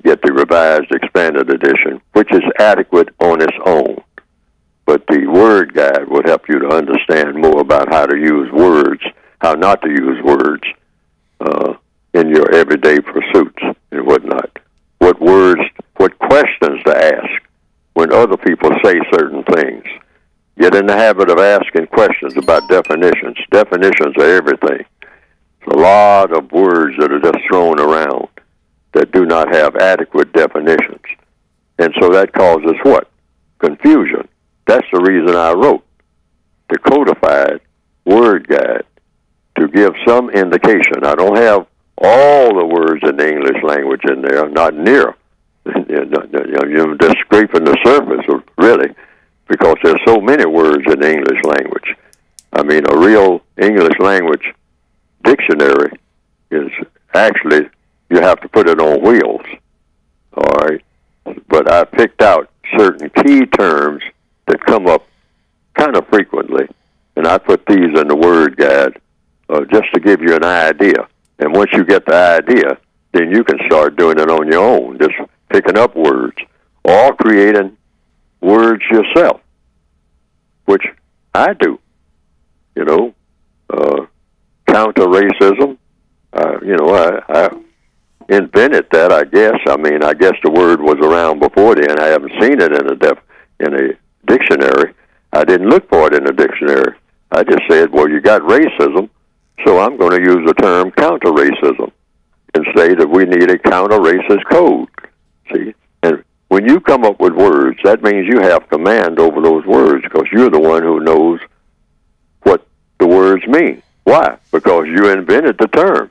Speaker 4: get the Revised Expanded Edition, which is adequate on its own. But the Word Guide would help you to understand more about how to use words, how not to use words in your everyday pursuits and whatnot. What words, what questions to ask when other people say certain things. Get in the habit of asking questions about definitions. Definitions are everything. There's a lot of words that are just thrown around that do not have adequate definitions. And so that causes what? Confusion. That's the reason I wrote the codified Word Guide, to give some indication. I don't have all the words in the English language in there, not near. You're just scraping the surface, really, because there's so many words in the English language. I mean, a real English language dictionary is actually, you have to put it on wheels, all right? But I picked out certain key terms that come up kind of frequently, and I put these in the Word Guide just to give you an idea. And once you get the idea, then you can start doing it on your own, just picking up words, or creating words yourself, which I do. You know, counter racism. I invented that, I guess. I mean, I guess the word was around before then. I haven't seen it in a dictionary. I didn't look for it in a dictionary. I just said, well, you got racism, so I'm going to use the term counter-racism and say that we need a counter-racist code. See? And when you come up with words, that means you have command over those words, because you're the one who knows what the words mean. Why? Because you invented the term.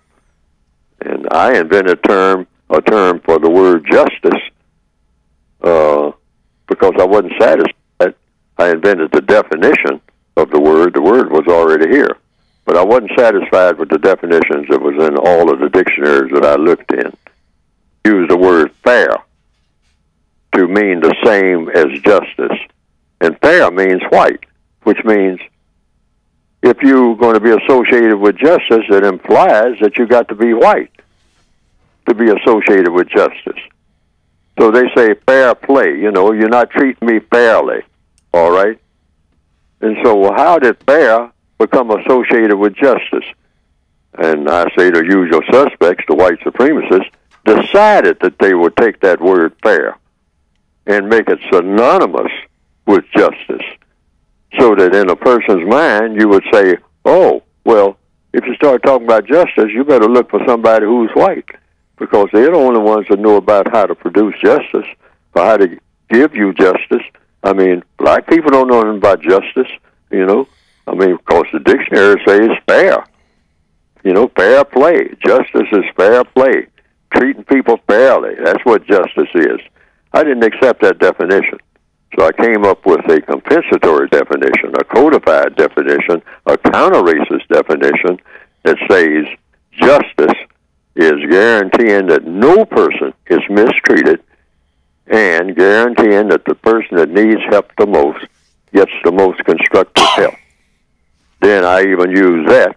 Speaker 4: And I invented a term for the word justice because I wasn't satisfied. I invented the definition of the word. The word was already here. But I wasn't satisfied with the definitions that was in all of the dictionaries that I looked in. Used the word fair to mean the same as justice. And fair means white, which means if you're going to be associated with justice, it implies that you got to be white to be associated with justice. So they say fair play. You know, you're not treating me fairly, all right? And so how did fair become associated with justice? And I say the usual suspects, the white supremacists, decided that they would take that word fair and make it synonymous with justice, so that in a person's mind you would say, oh, well, if you start talking about justice, you better look for somebody who's white, because they're the only ones that know about how to produce justice or how to give you justice. I mean, black people don't know anything about justice, you know. I mean, of course, the dictionary says fair. You know, fair play. Justice is fair play. Treating people fairly. That's what justice is. I didn't accept that definition. So I came up with a compensatory definition, a codified definition, a counter-racist definition that says justice is guaranteeing that no person is mistreated and guaranteeing that the person that needs help the most gets the most constructive help. Then I even use that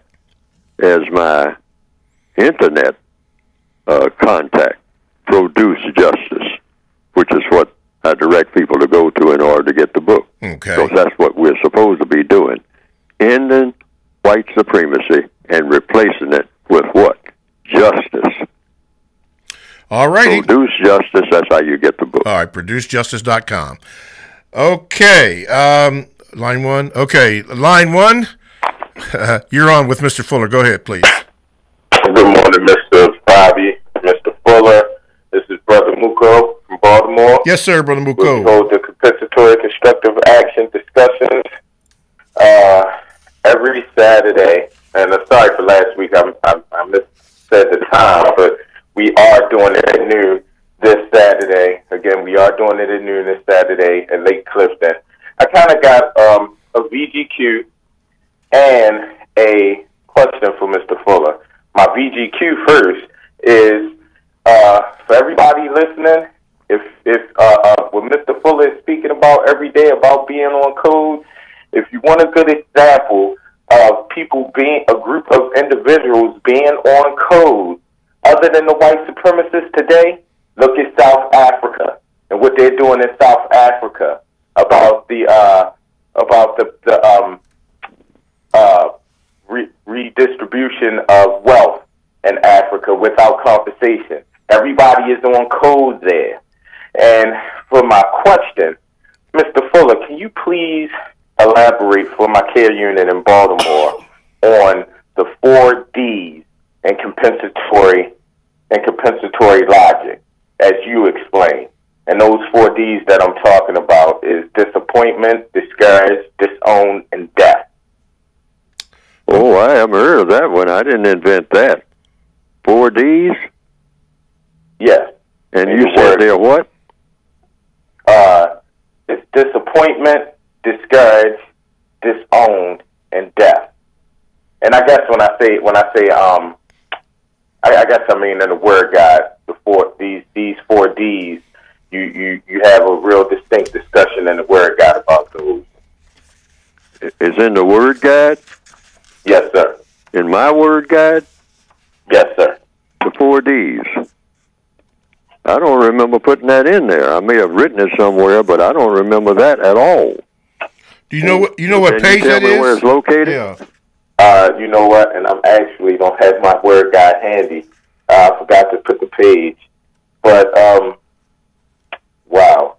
Speaker 4: as my internet contact, Produce Justice, which is what I direct people to go to in order to get the book.
Speaker 5: Okay.
Speaker 4: Because that's what we're supposed to be doing. Ending white supremacy and replacing it with what? Justice.
Speaker 5: All righty.
Speaker 4: Produce Justice, that's how you get the book.
Speaker 5: All right, producejustice.com. Okay, line one. Okay, line one. You're on with Mr. Fuller. Go ahead, please.
Speaker 21: Good morning, Mr. Bobby, Mr. Fuller. This is Brother Muko from Baltimore.
Speaker 5: Yes, sir, Brother Muko.
Speaker 21: We hold the compensatory constructive action discussions every Saturday. And sorry for last week, I said the time, but we are doing it at noon this Saturday. Again, we are doing it at noon this Saturday at Lake Clifton. I kind of got a VGQ and a question for Mr. Fuller. My VGQ first is for everybody listening. If what Mr. Fuller is speaking about every day about being on code, if you want a good example of people being a group of individuals being on code, other than the white supremacists today, look at South Africa and what they're doing in South Africa about the redistribution of wealth in Africa without compensation. Everybody is on code there. And for my question, Mr. Fuller, can you please elaborate for my care unit in Baltimore on the 4 Ds and compensatory logic, as you explained? And those 4 Ds that I'm talking about is disappointment, discourage, disown, and death.
Speaker 4: Oh, I haven't heard of that one. I didn't invent that. 4 Ds?
Speaker 21: Yes.
Speaker 4: And you said they're what?
Speaker 21: It's disappointment, discouraged, disowned, and death. And I guess when I say I guess I mean in the Word God, these 4 Ds, you have a real distinct discussion in the Word God about those.
Speaker 4: Is in the Word God?
Speaker 21: Yes, sir.
Speaker 4: In my Word God?
Speaker 21: Yes, sir.
Speaker 4: The 4 Ds. I don't remember putting that in there. I may have written it somewhere, but I don't remember that at all.
Speaker 5: Do you know what page that is?
Speaker 4: Can you tell me where it's located?
Speaker 5: Yeah.
Speaker 21: You know what? And I'm actually don't have my Word God handy. I forgot to put the page. But wow.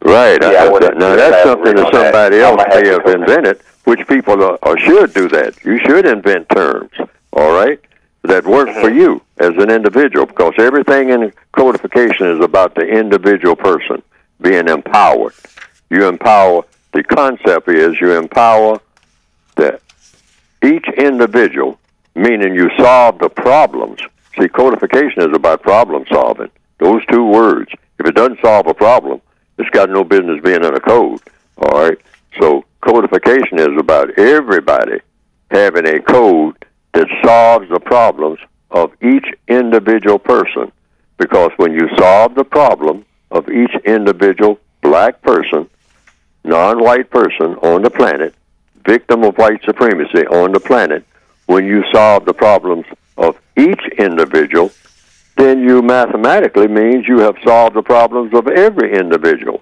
Speaker 4: Right.
Speaker 21: Yeah,
Speaker 4: now that's something that somebody else may have invented, which people should do that. You should invent terms, all right, that work for you as an individual, because everything in codification is about the individual person being empowered. You empower, the concept is you empower each individual, meaning you solve the problems. See, codification is about problem solving. Those 2 words. If it doesn't solve a problem, it's got no business being in a code. All right? So codification is about everybody having a code that solves the problems of each individual person. Because when you solve the problem of each individual black person, non-white person on the planet, victim of white supremacy on the planet, when you solve the problems of each individual, then you mathematically means you have solved the problems of every individual.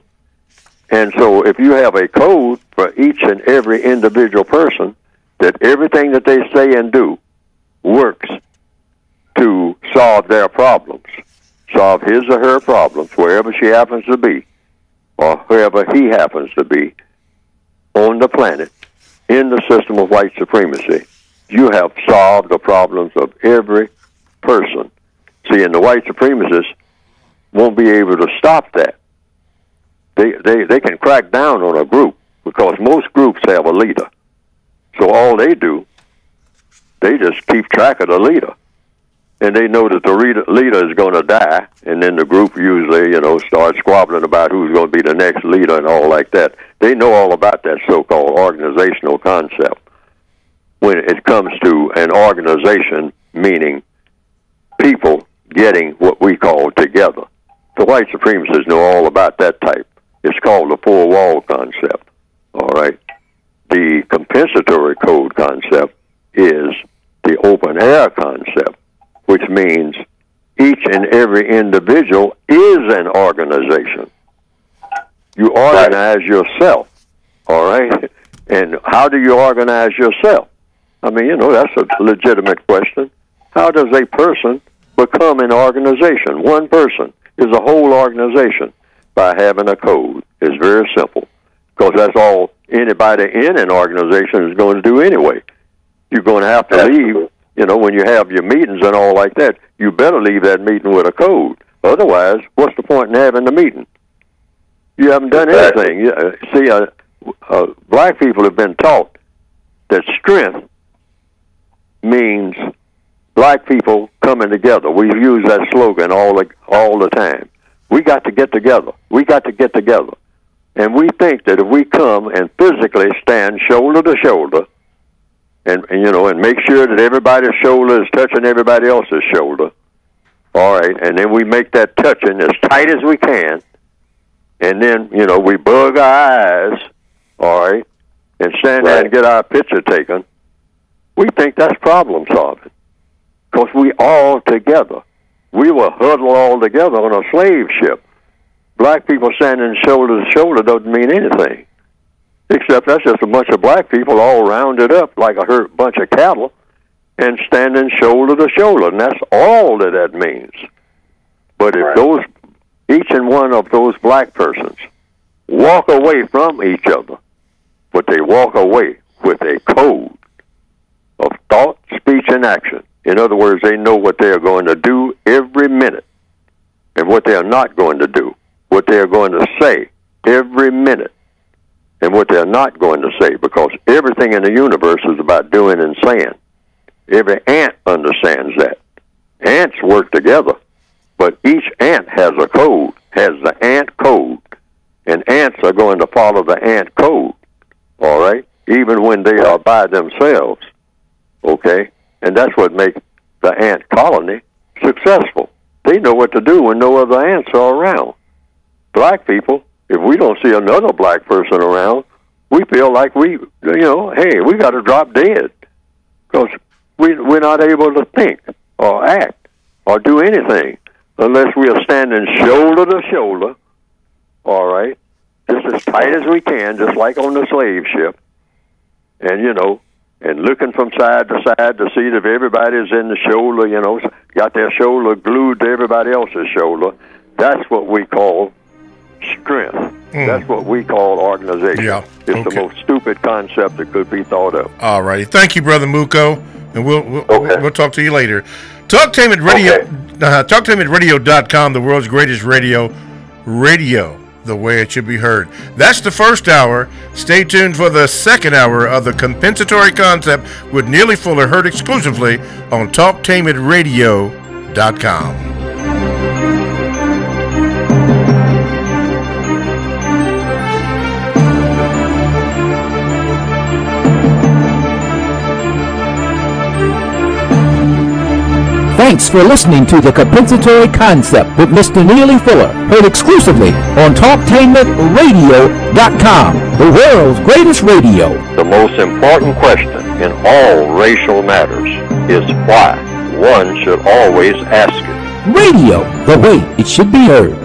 Speaker 4: And so if you have a code for each and every individual person, that everything that they say and do works to solve their problems, solve his or her problems, wherever she happens to be, or wherever he happens to be on the planet, in the system of white supremacy, you have solved the problems of every person. See, and the white supremacists won't be able to stop that. They can crack down on a group, because most groups have a leader. So all they do, they just keep track of the leader. And they know that the leader is going to die, and then the group usually, starts squabbling about who's going to be the next leader and all like that. They know all about that so-called organizational concept. When it comes to an organization, meaning people getting what we call together. The white supremacists know all about that type. It's called the four-wall concept, all right? The compensatory code concept is the open-air concept, which means each and every individual is an organization. You organize yourself, all right? And how do you organize yourself? I mean, that's a legitimate question. How does a person become an organization. One person is a whole organization by having a code. It's very simple, because that's all anybody in an organization is going to do anyway. You're going to have to leave, when you have your meetings and all like that, you better leave that meeting with a code. Otherwise, what's the point in having the meeting? You haven't done anything. See, black people have been taught that strength means black people coming together. We use that slogan all the time. We got to get together. We got to get together. And we think that if we come and physically stand shoulder to shoulder, and make sure that everybody's shoulder is touching everybody else's shoulder, all right, and then we make that touching as tight as we can, and then, we bug our eyes, all right, and stand there and get our picture taken, we think that's problem solving. Because we all together. We were huddled all together on a slave ship. Black people standing shoulder to shoulder doesn't mean anything. Except that's just a bunch of black people all rounded up like a bunch of cattle and standing shoulder to shoulder. And that's all that means. But if each and one of those black persons walk away from each other, but they walk away with a code of thought, speech, and action. In other words, they know what they are going to do every minute and what they are not going to do, what they are going to say every minute and what they are not going to say, because everything in the universe is about doing and saying. Every ant understands that. Ants work together, but each ant has a code, has the ant code, and ants are going to follow the ant code, all right, even when they are by themselves, okay? And that's what makes the ant colony successful. They know what to do when no other ants are around. Black people, if we don't see another black person around, we feel like hey, we got to drop dead, because we're not able to think or act or do anything unless we are standing shoulder to shoulder, all right, just as tight as we can, just like on the slave ship, and, and looking from side to side to see if everybody's in the shoulder, got their shoulder glued to everybody else's shoulder. That's what we call strength. That's what we call organization. Yeah. It's the most stupid concept that could be thought of.
Speaker 5: All righty. Thank you, Brother Muko, and we'll talk to you later. Talktainment Radio, talktainmentradio.com, the world's greatest radio, the way it should be heard. That's the first hour. Stay tuned for the second hour of the Compensatory Concept with Neely Fuller, heard exclusively on talktainmentradio.com.
Speaker 6: Thanks for listening to the Compensatory Concept with Mr. Neely Fuller, heard exclusively on TalkTainmentRadio.com, the world's greatest radio.
Speaker 4: The most important question in all racial matters is why. One should always ask it.
Speaker 6: Radio, the way it should be heard.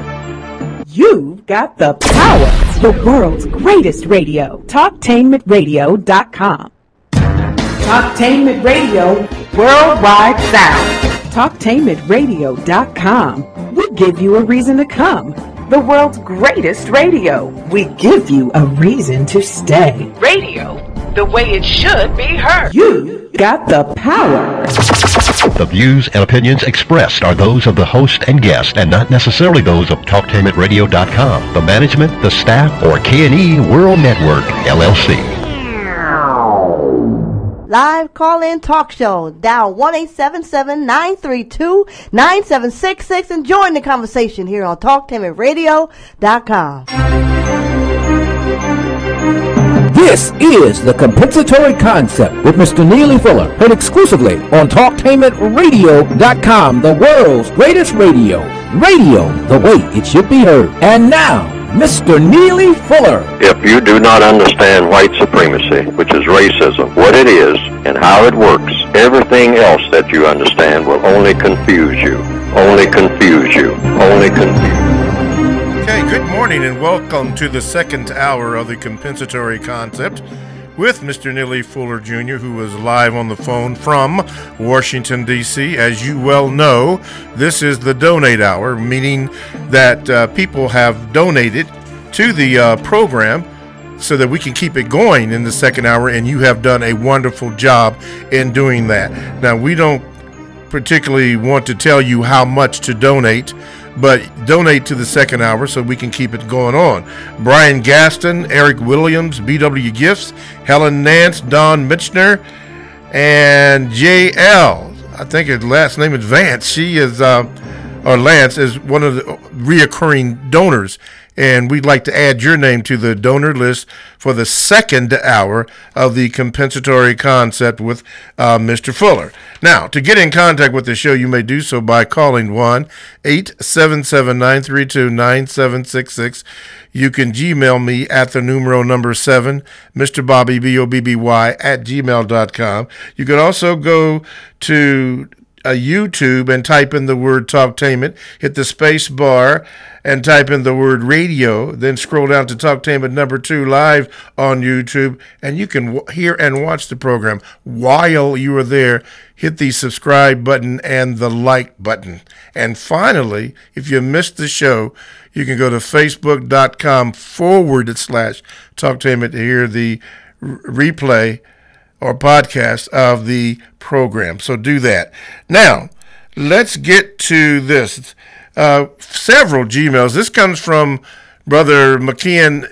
Speaker 3: You've got the power. The world's greatest radio. TalkTainmentRadio.com. Talktainment Radio, worldwide sound. TalkTainmentRadio.com. We give you a reason to come. The world's greatest radio. We give you a reason to stay. Radio, the way it should be heard. You got the power.
Speaker 1: The views and opinions expressed are those of the host and guest and not necessarily those of TalkTainmentRadio.com, the management, the staff, or K&E World Network, LLC.
Speaker 2: Live call-in talk show. Dial 1-877-932-9766 and join the conversation here on TalkTainmentRadio.com.
Speaker 6: This is the Compensatory Concept with Mr. Neely Fuller, heard exclusively on TalkTainmentRadio.com, the world's greatest radio. Radio, the way it should be heard. And now, Mr. Neely Fuller.
Speaker 4: If you do not understand white supremacy, which is racism, what it is and how it works, everything else that you understand will only confuse you. Only confuse you. Only confuse you.
Speaker 5: Okay, good morning and welcome to the second hour of the Compensatory Concept with Mr. Neely Fuller Jr., who is live on the phone from Washington, D.C. As you well know, this is the donate hour, meaning that people have donated to the program so that we can keep it going in the second hour, and you have done a wonderful job in doing that. Now, we don't particularly want to tell you how much to donate, but donate to the second hour so we can keep it going on. Brian Gaston, Eric Williams, BW Gifts, Helen Nance, Don Mitchner, and JL. I think his last name is Vance. She is, or Lance, is one of the reoccurring donors. And we'd like to add your name to the donor list for the second hour of the compensatory concept with Mr. Fuller. Now, to get in contact with the show, you may do so by calling 1-877-932-9766. You can Gmail me at the number 7, Mr. Bobby, BOBBY, at gmail.com. You can also go to YouTube and type in the word Talktainment, hit the space bar and type in the word radio, then scroll down to Talktainment number 2 live on YouTube, and you can hear and watch the program. While you are there, hit the subscribe button and the like button. And finally, if you missed the show, you can go to facebook.com/Talktainment to hear the replay or podcast of the program. So do that. Now, let's get to this. Several Gmails. This comes from Brother McKeon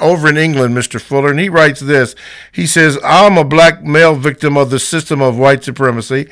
Speaker 5: over in England, Mr. Fuller, and he writes this. He says, I'm a black male victim of the system of white supremacy.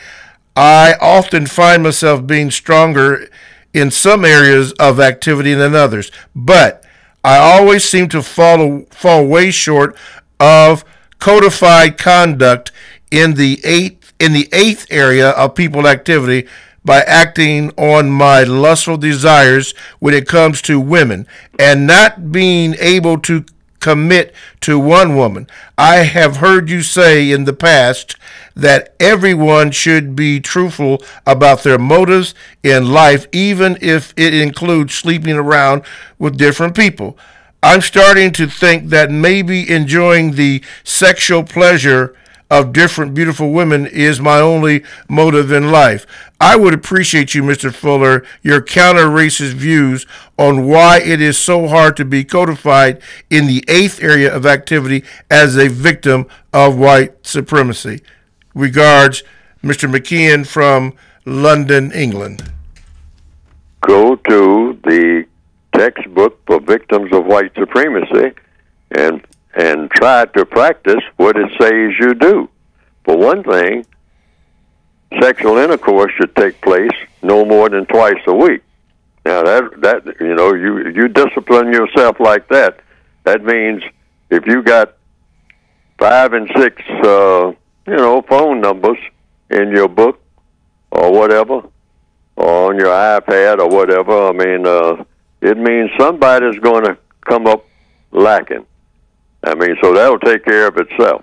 Speaker 5: I often find myself being stronger in some areas of activity than others, but I always seem to fall way short of codified conduct in the eighth area of people activity by acting on my lustful desires when it comes to women and not being able to commit to one woman. I have heard you say in the past that everyone should be truthful about their motives in life, even if it includes sleeping around with different people. I'm starting to think that maybe enjoying the sexual pleasure of different beautiful women is my only motive in life. I would appreciate you, Mr. Fuller, your counter-racist views on why it is so hard to be codified in the eighth area of activity as a victim of white supremacy. Regards, Mr. McKeon from London, England.
Speaker 4: Go to the textbook for victims of white supremacy and try to practice what it says you do. For one thing, sexual intercourse should take place no more than twice a week. Now that you discipline yourself like that. That means if you got 5 and 6 phone numbers in your book or whatever, or on your iPad or whatever, it means somebody's going to come up lacking. So that'll take care of itself.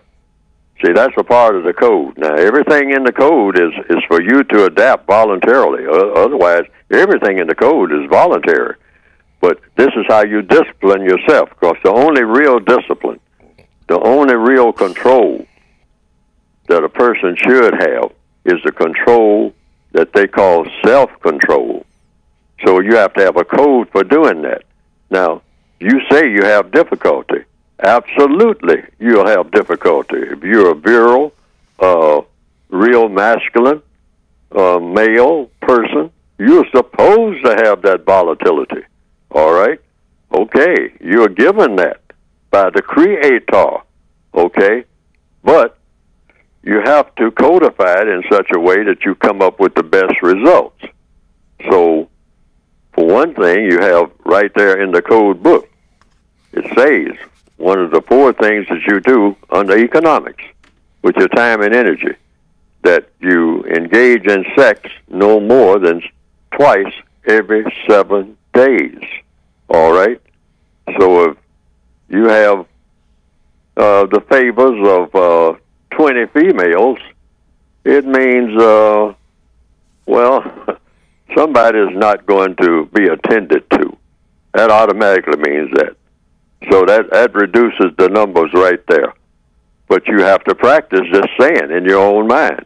Speaker 4: See, that's a part of the code. Now, everything in the code is for you to adapt voluntarily. Otherwise, everything in the code is voluntary. But this is how you discipline yourself, because the only real discipline, the only real control that a person should have is the control that they call self-control. So you have to have a code for doing that. Now, you say you have difficulty. Absolutely, you'll have difficulty. If you're a virile, real masculine, male person, you're supposed to have that volatility. All right? Okay, you're given that by the Creator. Okay? But you have to codify it in such a way that you come up with the best results. So, for one thing, you have right there in the code book, it says, one of the 4 things that you do under economics with your time and energy, that you engage in sex no more than twice every 7 days. All right? So if you have the favors of 20 females, it means, somebody is not going to be attended to. That automatically means that. So that reduces the numbers right there. but you have to practice just saying in your own mind.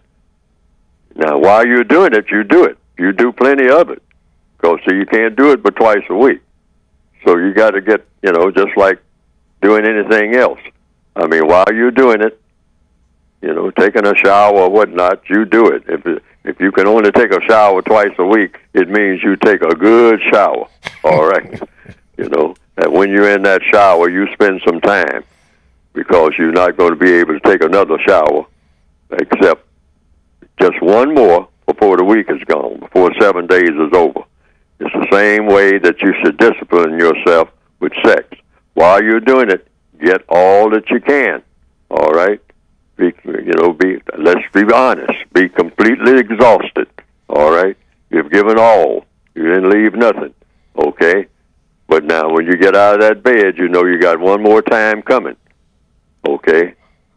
Speaker 4: Now, while you're doing it, you do it. You do plenty of it. Because, see, you can't do it but twice a week. So you got to get, just like doing anything else. I mean, while you're doing it, taking a shower or whatnot, you do it. If you can only take a shower twice a week, it means you take a good shower, all right? That when you're in that shower, you spend some time because you're not going to be able to take another shower except just one more before the week is gone, before 7 days is over. It's the same way that you should discipline yourself with sex. While you're doing it, get all that you can, all right? Let's be honest. Be completely exhausted, all right? You've given all. You didn't leave nothing, okay? But now when you get out of that bed, you got one more time coming, okay?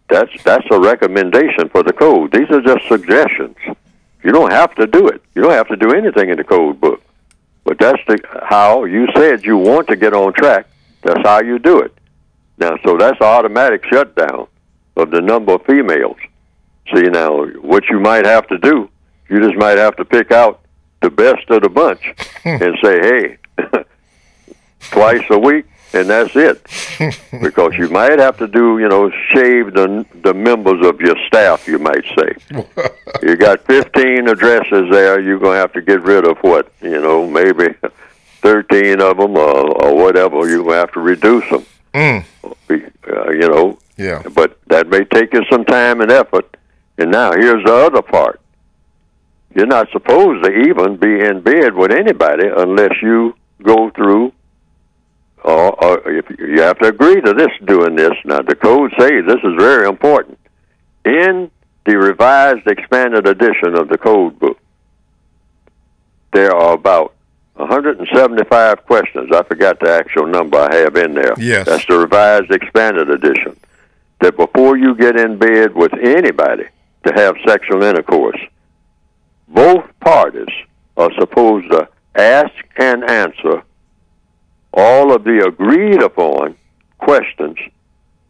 Speaker 4: That's a recommendation for the code. These are just suggestions. You don't have to do it. You don't have to do anything in the code book. But that's how you said you want to get on track. That's how you do it. Now, so that's an automatic shutdown of the number of females. See, now, what you might have to do, you just might have to pick out the best of the bunch and say, hey, twice a week, and that's it. Because you might have to do, shave the members of your staff, you might say. You got 15 addresses there, you're going to have to get rid of what? Maybe 13 of them or whatever. You're going to have to reduce them.
Speaker 5: Yeah.
Speaker 4: But that may take you some time and effort. And now here's the other part. You're not supposed to even be in bed with anybody unless you go through, or if you have to agree to this, doing this. Now, the code says this is very important. In the revised expanded edition of the code book, there are about 175 questions. I forgot the actual number I have in there.
Speaker 5: Yes.
Speaker 4: That's the revised expanded edition. That before you get in bed with anybody to have sexual intercourse, both parties are supposed to ask and answer all of the agreed upon questions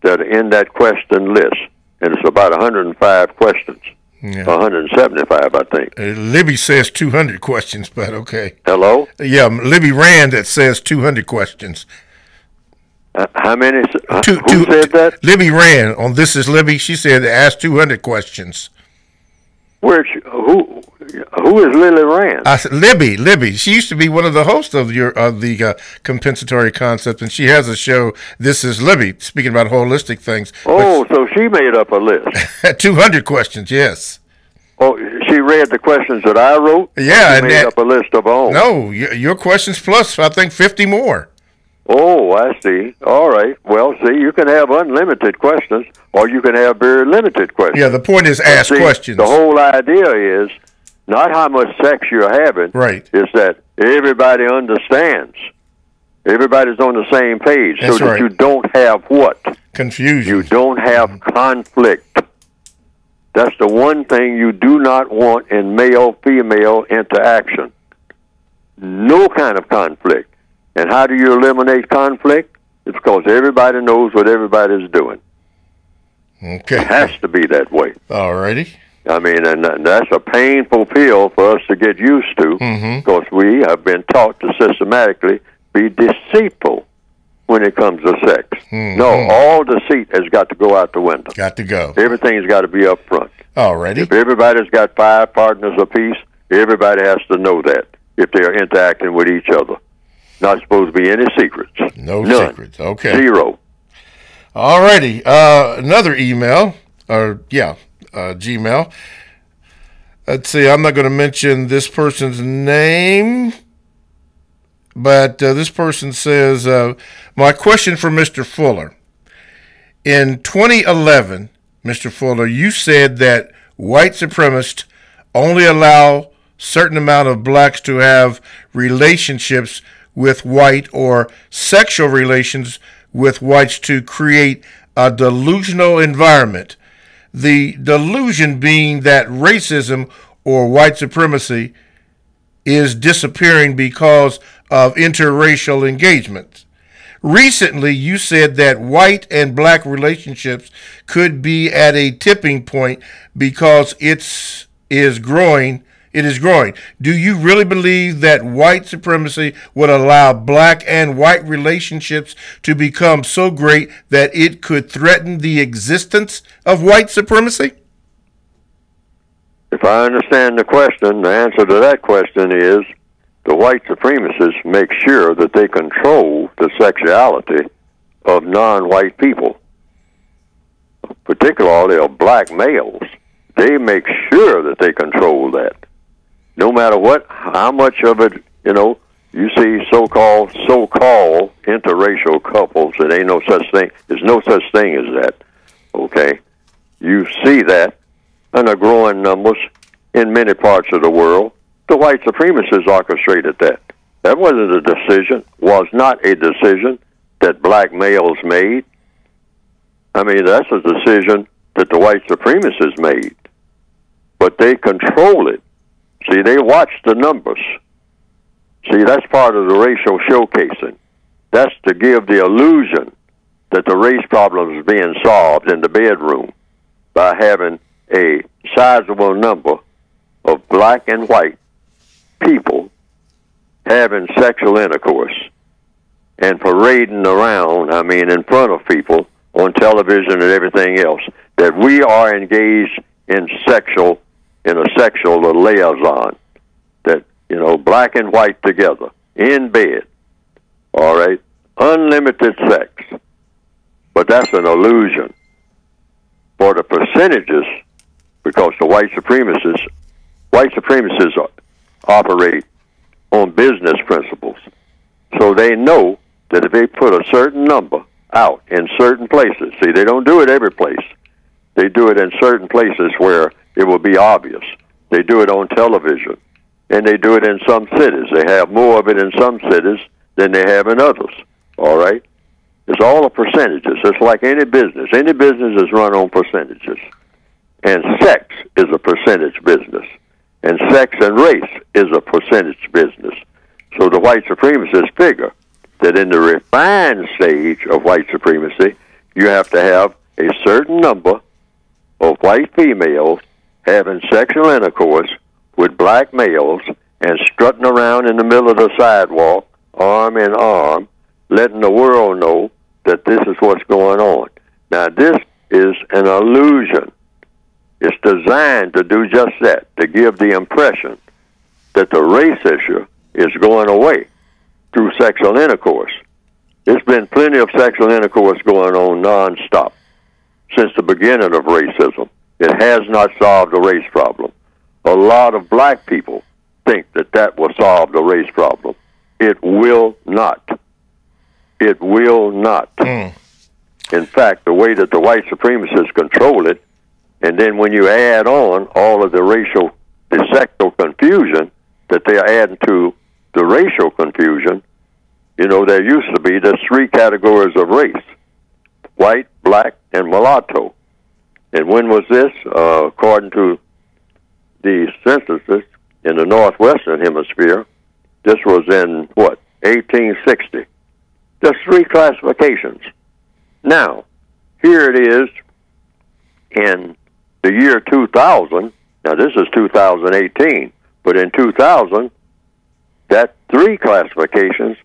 Speaker 4: that are in that question list. And it's about 105 questions. Yeah. 175, I think.
Speaker 5: Libby says 200 questions, but okay.
Speaker 4: Hello?
Speaker 5: Yeah, Libby Rand that says 200 questions.
Speaker 4: How many? Who said that?
Speaker 5: Libby Rand on This Is Libby. She said ask 200 questions.
Speaker 4: Who is Lily Rand?
Speaker 5: I said Libby. She used to be one of the hosts of the compensatory concept, and she has a show. This Is Libby, speaking about holistic things.
Speaker 4: Oh, so she made up a list.
Speaker 5: 200 questions, yes.
Speaker 4: Oh, she read the questions that I wrote.
Speaker 5: Yeah,
Speaker 4: she made up a list of her own.
Speaker 5: No, your questions plus I think 50 more.
Speaker 4: Oh, I see. All right. Well, see, you can have unlimited questions, or you can have very limited questions.
Speaker 5: Yeah, the point is ask questions.
Speaker 4: The whole idea is not how much sex you're having.
Speaker 5: Right.
Speaker 4: It's that everybody understands. Everybody's on the same page.
Speaker 5: That's
Speaker 4: so that
Speaker 5: right.
Speaker 4: you don't have what?
Speaker 5: Confusion.
Speaker 4: You don't have conflict. That's the one thing you do not want in male-female interaction. No kind of conflict. And how do you eliminate conflict? It's because everybody knows what everybody's doing.
Speaker 5: Okay.
Speaker 4: It has to be that way.
Speaker 5: All righty.
Speaker 4: I mean, and that's a painful pill for us to get used to, because we have been taught to systematically be deceitful when it comes to sex. No, all deceit has got to go out the window.
Speaker 5: Got to go.
Speaker 4: Everything's got to be up front.
Speaker 5: All righty.
Speaker 4: If everybody's got 5 partners apiece, everybody has to know that if they're interacting with each other. Not supposed to be any secrets.
Speaker 5: No
Speaker 4: None.
Speaker 5: secrets. Okay.
Speaker 4: 0.
Speaker 5: All righty. Another email, Gmail. Let's see. I'm not going to mention this person's name, but this person says, my question for Mr. Fuller. In 2011, Mr. Fuller, you said that white supremacists only allow certain amount of blacks to have relationships with white or sexual relations with whites to create a delusional environment. The delusion being that racism or white supremacy is disappearing because of interracial engagements. recently you said that white and black relationships could be at a tipping point because it is growing. Do you really believe that white supremacy would allow black and white relationships to become so great that it could threaten the existence of white supremacy?
Speaker 4: If I understand the question, the answer to that question is the white supremacists make sure that they control the sexuality of non-white people, particularly of black males. They make sure that they control that. No matter what, how much of it, you see so-called interracial couples, it ain't no such thing. There's no such thing as that, okay? You see that in the growing numbers in many parts of the world. The white supremacists orchestrated that. That wasn't a decision, was not a decision that black males made. I mean, that's a decision that the white supremacists made. But they control it. See, they watch the numbers. See, that's part of the racial showcasing. That's to give the illusion that the race problem is being solved in the bedroom by having a sizable number of black and white people having sexual intercourse and parading around, in front of people on television and everything else, that we are engaged in a sexual liaison, that, black and white together, in bed, all right, unlimited sex. But that's an illusion. For the percentages, because the white supremacists operate on business principles. So they know that if they put a certain number out in certain places, see, they don't do it every place. They do it in certain places where it will be obvious. They do it on television, and they do it in some cities. They have more of it in some cities than they have in others, all right? It's all the percentages. It's like any business. Any business is run on percentages. And sex is a percentage business. And sex and race is a percentage business. So the white supremacists figure that in the refined stage of white supremacy, you have to have a certain number of white females having sexual intercourse with black males and strutting around in the middle of the sidewalk, arm in arm, letting the world know that this is what's going on. Now, this is an illusion. It's designed to do just that, to give the impression that the race issue is going away through sexual intercourse. There's been plenty of sexual intercourse going on nonstop since the beginning of racism. It has not solved the race problem. A lot of black people think that that will solve the race problem. It will not. It will not. In fact, the way that the white supremacists control it, and then when you add on all of the sexual confusion that they are adding to the racial confusion, there used to be, there's three categories of race: white, black, and mulatto. And when was this? According to the censuses in the northwestern hemisphere, this was in, 1860. There's three classifications. Now, here it is in the year 2000. Now, this is 2018, but in 2000, that three classifications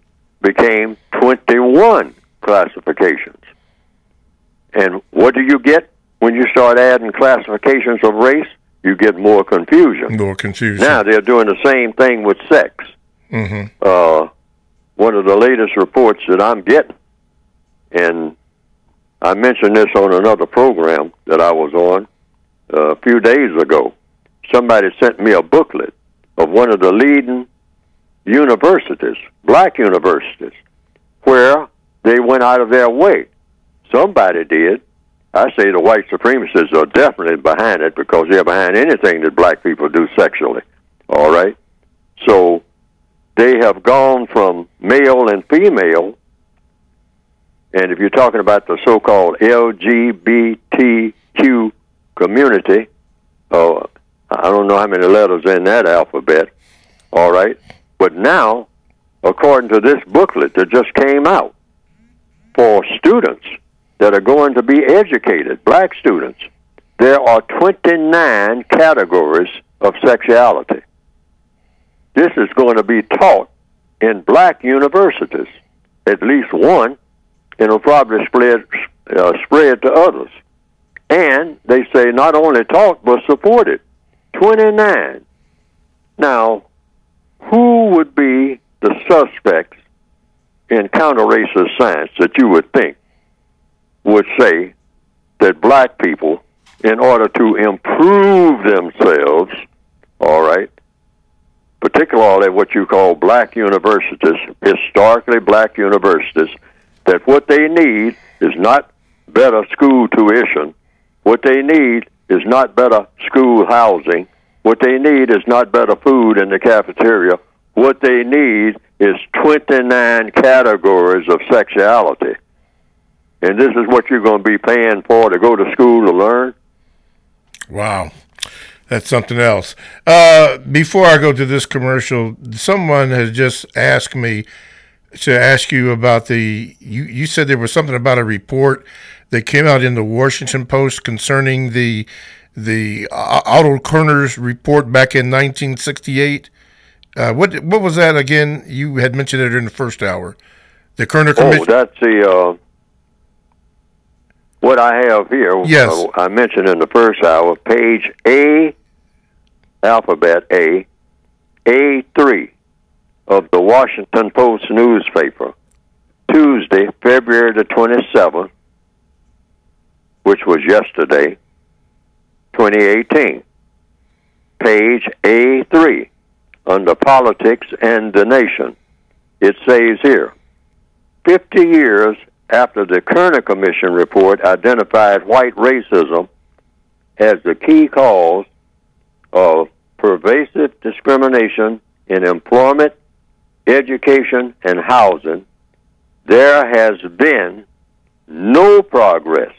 Speaker 4: became 21 classifications. And what do you get when you start adding classifications of race? You get more confusion.
Speaker 5: More confusion.
Speaker 4: Now they're doing the same thing with sex.
Speaker 5: Mm-hmm.
Speaker 4: One of the latest reports that I'm getting, and I mentioned this on another program that I was on a few days ago. Somebody sent me a booklet of one of the leading universities, black universities, where they went out of their way. Somebody did. I say the white supremacists are definitely behind it, because they're behind anything that black people do sexually. All right? So they have gone from male and female, and if you're talking about the so-called LGBTQ community, I don't know how many letters in that alphabet, all right? But now, according to this booklet that just came out, for students that are going to be educated, black students, there are 29 categories of sexuality. This is going to be taught in black universities, at least one, and it'll probably spread to others. And they say not only taught, but supported. 29. Now, who would be the suspects in counter-racist science that you would think would say that black people, in order to improve themselves, all right, particularly what you call black universities, historically black universities, that what they need is not better school tuition. What they need is not better school housing. What they need is not better food in the cafeteria. What they need is 29 categories of sexuality. And this is what you're going to be paying for to go to school to learn?
Speaker 5: Wow. That's something else. Before I go to this commercial, someone has just asked me to ask you about you said there was something about a report that came out in the Washington Post concerning the Otto Kerner's report back in 1968. What was that again? You had mentioned it in the first hour. The Kerner Commission.
Speaker 4: Oh, that's the what I have here.
Speaker 5: Yes.
Speaker 4: I mentioned in the first hour, page A, alphabet A3 of the Washington Post newspaper, Tuesday, February the 27th, which was yesterday, 2018. Page A3, under Politics and the Nation. It says here, 50 years after the Kerner Commission report identified white racism as the key cause of pervasive discrimination in employment, education, and housing, there has been no progress.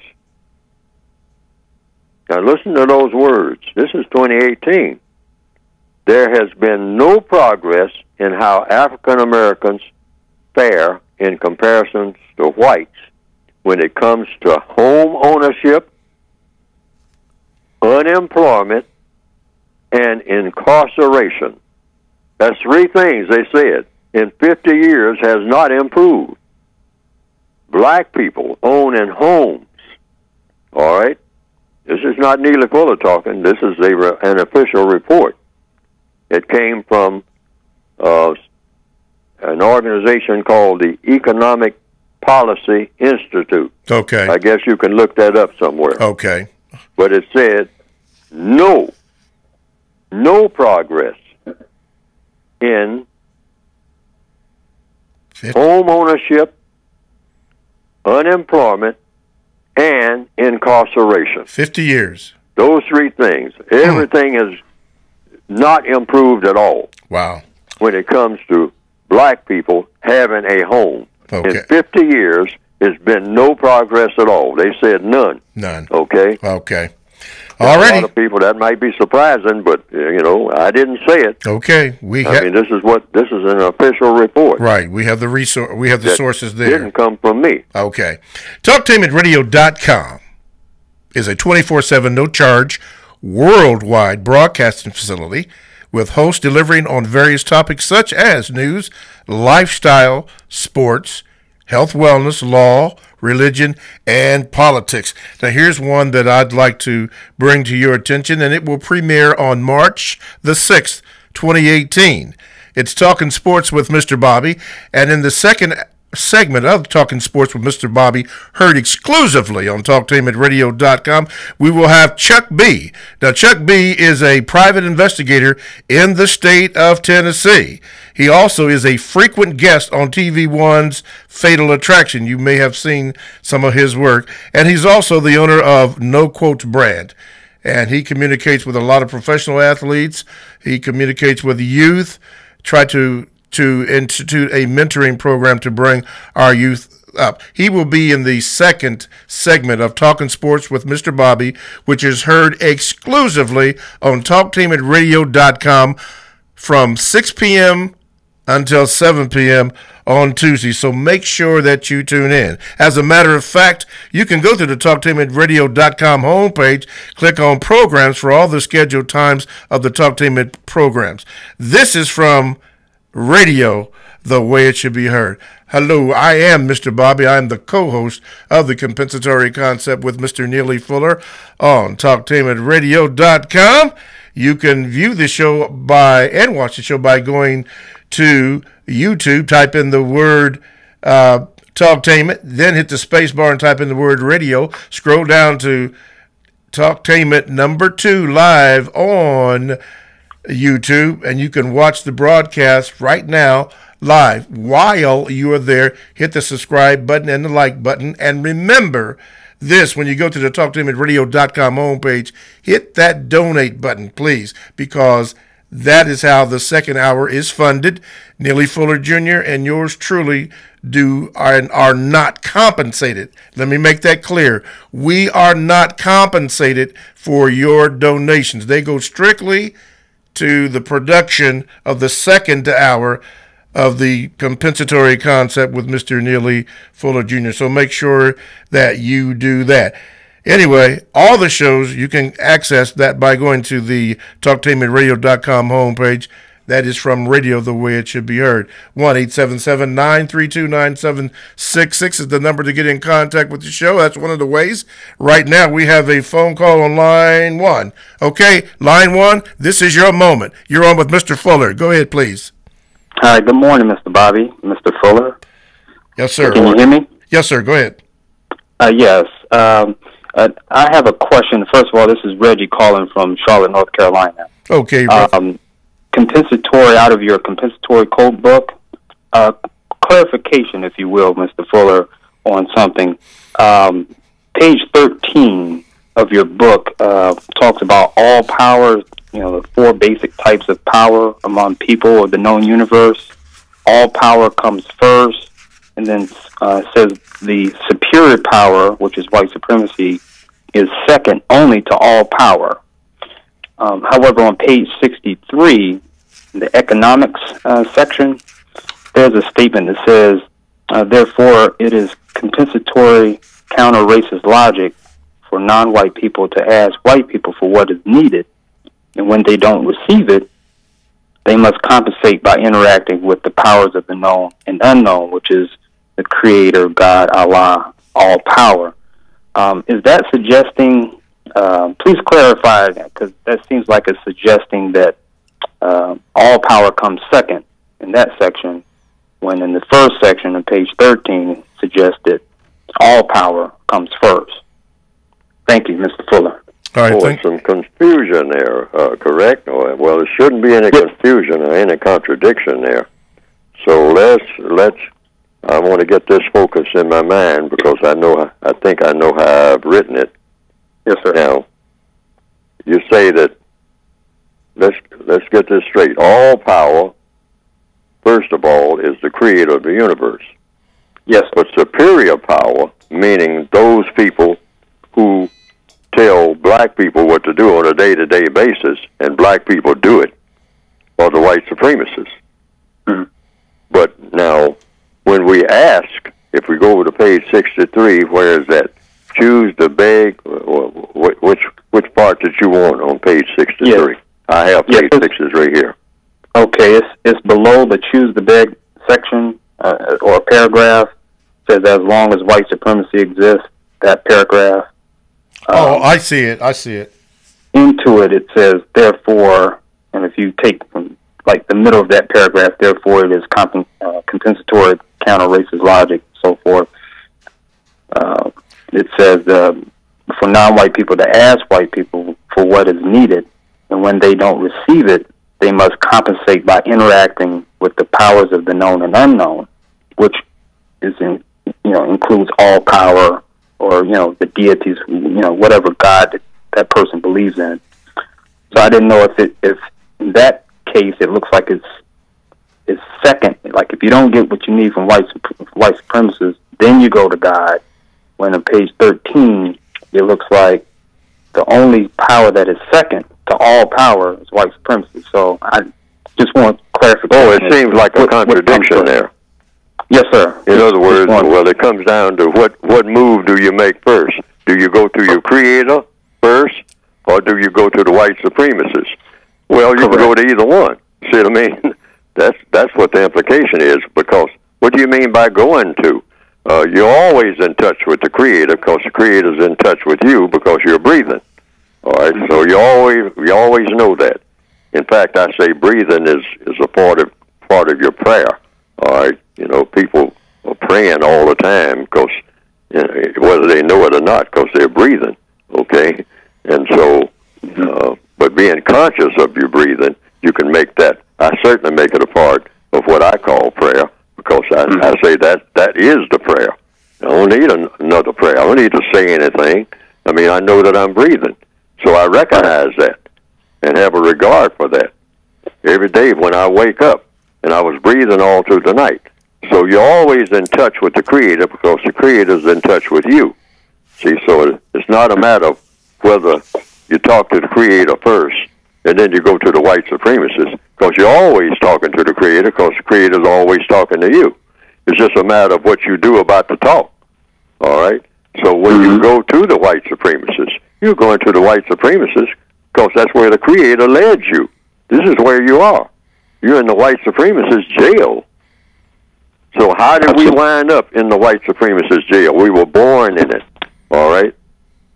Speaker 4: Now listen to those words. This is 2018. There has been no progress in how African Americans fare in comparison to whites when it comes to home ownership, unemployment, and incarceration. That's three things they said in 50 years has not improved. Black people owning homes, all right? This is not Neely Fuller talking. This is an official report. It came from an organization called the Economic Policy Institute.
Speaker 5: Okay.
Speaker 4: I guess you can look that up somewhere.
Speaker 5: Okay.
Speaker 4: But it said no progress in home ownership, unemployment, and incarceration.
Speaker 5: 50 years.
Speaker 4: Those three things. Everything has not improved at all.
Speaker 5: Wow.
Speaker 4: When it comes to black people having a home.
Speaker 5: Okay.
Speaker 4: In 50 years, there's been no progress at all. They said none.
Speaker 5: None.
Speaker 4: Okay?
Speaker 5: Okay.
Speaker 4: A lot of people, that might be surprising, but, I didn't say it.
Speaker 5: Okay.
Speaker 4: I mean, this is an official report.
Speaker 5: Right. We have the sources there.
Speaker 4: Didn't come from me.
Speaker 5: Okay. TalkTainmentradio.com is a 24/7, no-charge, worldwide broadcasting facility with hosts delivering on various topics such as news, lifestyle, sports, health, wellness, law, religion, and politics. Now, here's one that I'd like to bring to your attention, and it will premiere on March the 6th, 2018. It's Talking Sports with Mr. Bobby, and in the second segment of Talking Sports with Mr. Bobby, heard exclusively on TalkTainmentRadio.com, we will have Chuck B. Now, Chuck B. is a private investigator in the state of Tennessee. He also is a frequent guest on TV One's Fatal Attraction. You may have seen some of his work. And he's also the owner of No Quotes Brand. And he communicates with a lot of professional athletes. He communicates with youth, try to institute a mentoring program to bring our youth up. He will be in the second segment of Talking Sports with Mr. Bobby, which is heard exclusively on TalkTainmentRadio.com from 6 p.m. until 7 p.m. on Tuesday. So make sure that you tune in. As a matter of fact, you can go to the TalkTainmentRadio.com homepage, click on programs for all the scheduled times of the Talktainment programs. This is from radio, the way it should be heard. Hello, I am Mr. Bobby. I am the co-host of the Compensatory Concept with Mr. Neely Fuller on TalkTainmentRadio.com. You can view the show and watch the show by going to YouTube, type in the word Talktainment, then hit the space bar and type in the word radio. Scroll down to Talktainment #2 live on YouTube, and you can watch the broadcast right now live. While you are there, hit the subscribe button and the like button, and remember this, when you go to the TalkTainmentRadio.com homepage, hit that donate button, please, because that is how the second hour is funded. Neely Fuller Jr. and yours truly are not compensated. Let me make that clear. We are not compensated for your donations. They go strictly to the production of the second hour of the Compensatory Concept with Mr. Neely Fuller Jr. So make sure that you do that. Anyway, all the shows, you can access that by going to the TalkTainmentRadio.com homepage. That is from radio, the way it should be heard. 1-877-932-9766 is the number to get in contact with the show. That's one of the ways. Right now, we have a phone call on line 1. Okay, line 1, this is your moment. You're on with Mr. Fuller. Go ahead, please.
Speaker 7: Hi, good morning, Mr. Bobby, Mr. Fuller.
Speaker 5: Yes, sir.
Speaker 7: Can you hear me?
Speaker 5: Yes, sir. Go ahead.
Speaker 7: Yes. I have a question. First of all, this is Reggie calling from Charlotte, North Carolina.
Speaker 5: Okay.
Speaker 7: Compensatory, out of your compensatory code book, clarification, if you will, Mr. Fuller, on something. Page 13 of your book talks about all powers, the 4 basic types of power among people of the known universe. All power comes first, and then says the superior power, which is white supremacy, is second only to all power. However, on page 63, in the economics section, there's a statement that says, therefore, it is compensatory counter-racist logic for non-white people to ask white people for what is needed, and when they don't receive it, they must compensate by interacting with the powers of the known and unknown, which is the Creator, God, Allah, all power. Is that suggesting, please clarify that, because that seems like it's suggesting that all power comes second in that section, when in the first section on page 13 it suggests that all power comes first. Thank you, Mr. Fuller.
Speaker 5: All right,
Speaker 4: some confusion there, correct? Well, there shouldn't be any confusion or any contradiction there. So I want to get this focus in my mind, because I think I know how I've written it.
Speaker 7: Yes, sir.
Speaker 4: Now, you say that, let's get this straight. All power, first of all, is the Creator of the universe.
Speaker 7: Yes.
Speaker 4: But superior power, meaning those people who tell black people what to do on a day-to-day basis, and black people do it, are the white supremacists.
Speaker 7: Mm-hmm.
Speaker 4: But now, when we ask, if we go over to page 63, where is that? Choose the beg. Which part did you want on page 63? Yes. I have page 63 here.
Speaker 7: Okay, it's below the choose the beg section or paragraph. It says as long as white supremacy exists, that paragraph.
Speaker 5: I see it.
Speaker 7: Into it says, therefore, and if you take from like the middle of that paragraph, therefore it is compensatory counter-racist logic, so forth. It says for non-white people to ask white people for what is needed, and when they don't receive it, they must compensate by interacting with the powers of the known and unknown, which is includes all power, or the deities, whatever God that person believes in. So I didn't know if in that case it looks like it's second. Like if you don't get what you need from white supremacists, then you go to God. When on page 13, it looks like the only power that is second to all power is white supremacy. So I just want clarification.
Speaker 4: Oh, it seems like a contradiction there.
Speaker 7: Yes, sir.
Speaker 4: In other words, well, it comes down to what move do you make first? Do you go to your creator first, or do you go to the white supremacists? Well, you can go to either one. See what I mean? That's what the implication is, because what do you mean by going to? You're always in touch with the creator, because the creator's in touch with you because you're breathing. All right, so you always know that. In fact, I say breathing is a part of your prayer. All right, people are praying all the time because whether they know it or not, because they're breathing. Okay, and so, but being conscious of your breathing, you can make that. I certainly make it a part of what I call prayer, because I say that is the prayer. I don't need another prayer. I don't need to say anything. I mean, I know that I'm breathing, so I recognize that and have a regard for that every day when I wake up. And I was breathing all through the night. So you're always in touch with the Creator, because the Creator's in touch with you. See, so it's not a matter of whether you talk to the Creator first and then you go to the white supremacists, because you're always talking to the Creator, because the Creator's always talking to you. It's just a matter of what you do about the talk. All right? So when you go to the white supremacists, you're going to the white supremacists because that's where the Creator led you. This is where you are. You're in the white supremacist jail. So how did we wind up in the white supremacist jail? We were born in it, all right?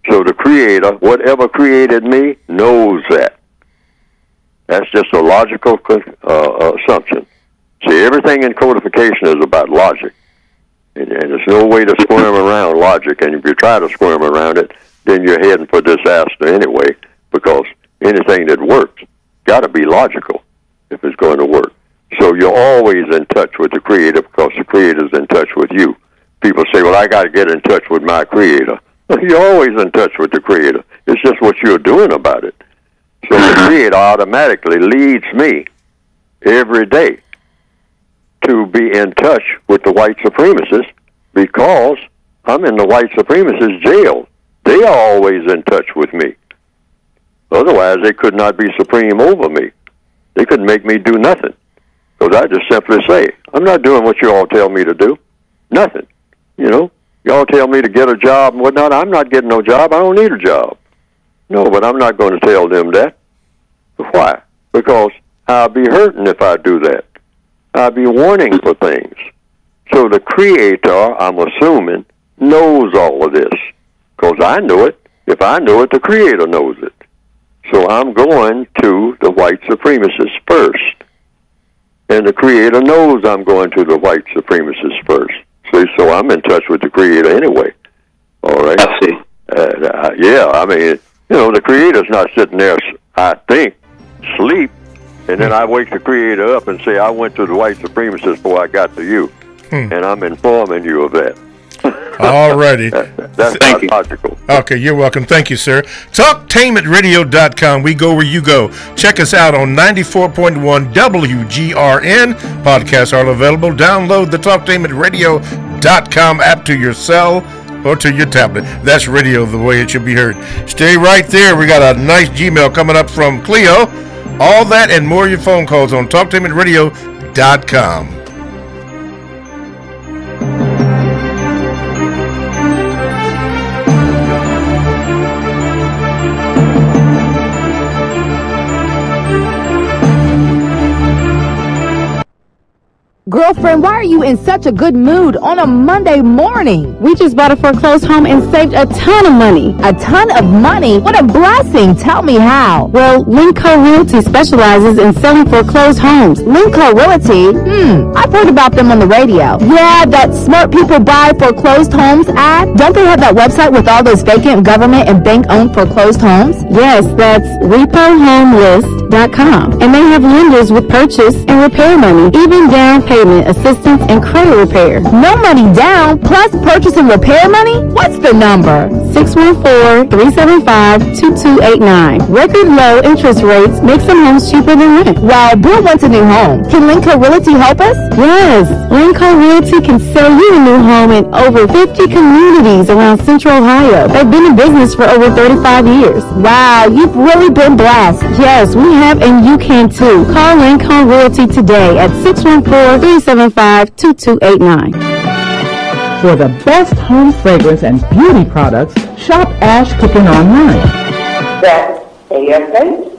Speaker 4: So the Creator, whatever created me, knows that. That's just a logical assumption. See, everything in codification is about logic. And there's no way to squirm around logic. And if you try to squirm around it, then you're heading for disaster anyway, because anything that works got to be logical if it's going to work. So you're always in touch with the Creator, because the Creator's in touch with you. People say, well, I got to get in touch with my Creator. You're always in touch with the Creator. It's just what you're doing about it. So the Creator automatically leads me every day to be in touch with the white supremacists, because I'm in the white supremacist jail. They are always in touch with me. Otherwise, they could not be supreme over me. They couldn't make me do nothing. Because I just simply say, I'm not doing what you all tell me to do. Nothing. Y'all tell me to get a job and whatnot. I'm not getting no job. I don't need a job. No, but I'm not going to tell them that. Why? Because I'll be hurting if I do that. I'll be warning for things. So the Creator, I'm assuming, knows all of this. Because I know it. If I know it, the Creator knows it. So I'm going to the white supremacists first. And the Creator knows I'm going to the white supremacists first. See, so I'm in touch with the Creator anyway. All right?
Speaker 7: I see.
Speaker 4: Yeah, I mean, the Creator's not sitting there, I think, sleep, and then I wake the Creator up and say, I went to the white supremacists before I got to you. And I'm informing you of that.
Speaker 5: All righty.
Speaker 4: That's not logical.
Speaker 5: Okay, you're welcome. Thank you, sir. TalkTainmentRadio.com. We go where you go. Check us out on 94.1 WGRN. Podcasts are available. Download the TalkTainmentRadio.com app to your cell or to your tablet. That's radio the way it should be heard. Stay right there. We got a nice Gmail coming up from Cleo. All that and more of your phone calls on TalkTainmentRadio.com.
Speaker 8: Girlfriend, why are you in such a good mood on a Monday morning?
Speaker 9: We just bought a foreclosed home and saved a ton of money.
Speaker 8: A ton of money? What a blessing. Tell me how.
Speaker 9: Well, Linco Realty specializes in selling foreclosed homes.
Speaker 8: Linco Realty? I've heard about them on the radio. Yeah, that smart people buy foreclosed homes ad. Don't they have that website with all those vacant government and bank-owned foreclosed homes?
Speaker 9: Yes, that's repohomelist.com. And they have lenders with purchase and repair money, even down payment payment assistance and credit repair.
Speaker 8: No money down, plus purchase and repair money? What's the number?
Speaker 9: 614-375-2289. Record low interest rates make some homes cheaper than rent.
Speaker 8: Wow, Bill wants a new home. Can Linco Realty help us?
Speaker 9: Yes, Linco Realty can sell you a new home in over 50 communities around Central Ohio. They've been in business for over 35 years.
Speaker 8: Wow, you've really been blessed.
Speaker 9: Yes, we have, and you can too. Call Lincoln Realty today at 614-375-2289.
Speaker 3: For the best home fragrance and beauty products, shop Ash Cooking online.
Speaker 10: That's ASHKICKIN.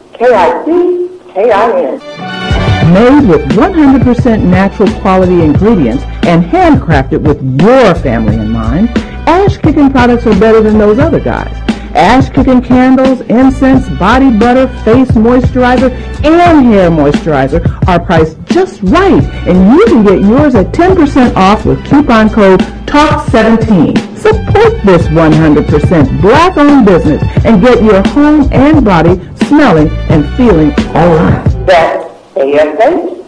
Speaker 3: Made with 100% natural quality ingredients and handcrafted with your family in mind, Ash Cooking products are better than those other guys. Ash Cooking candles, incense, body butter, face moisturizer, and hair moisturizer are priced just right, and you can get yours at 10% off with coupon code TALK17. Support this 100% black-owned business and get your home and body smelling and feeling all right.
Speaker 10: That's ASHKICKIN.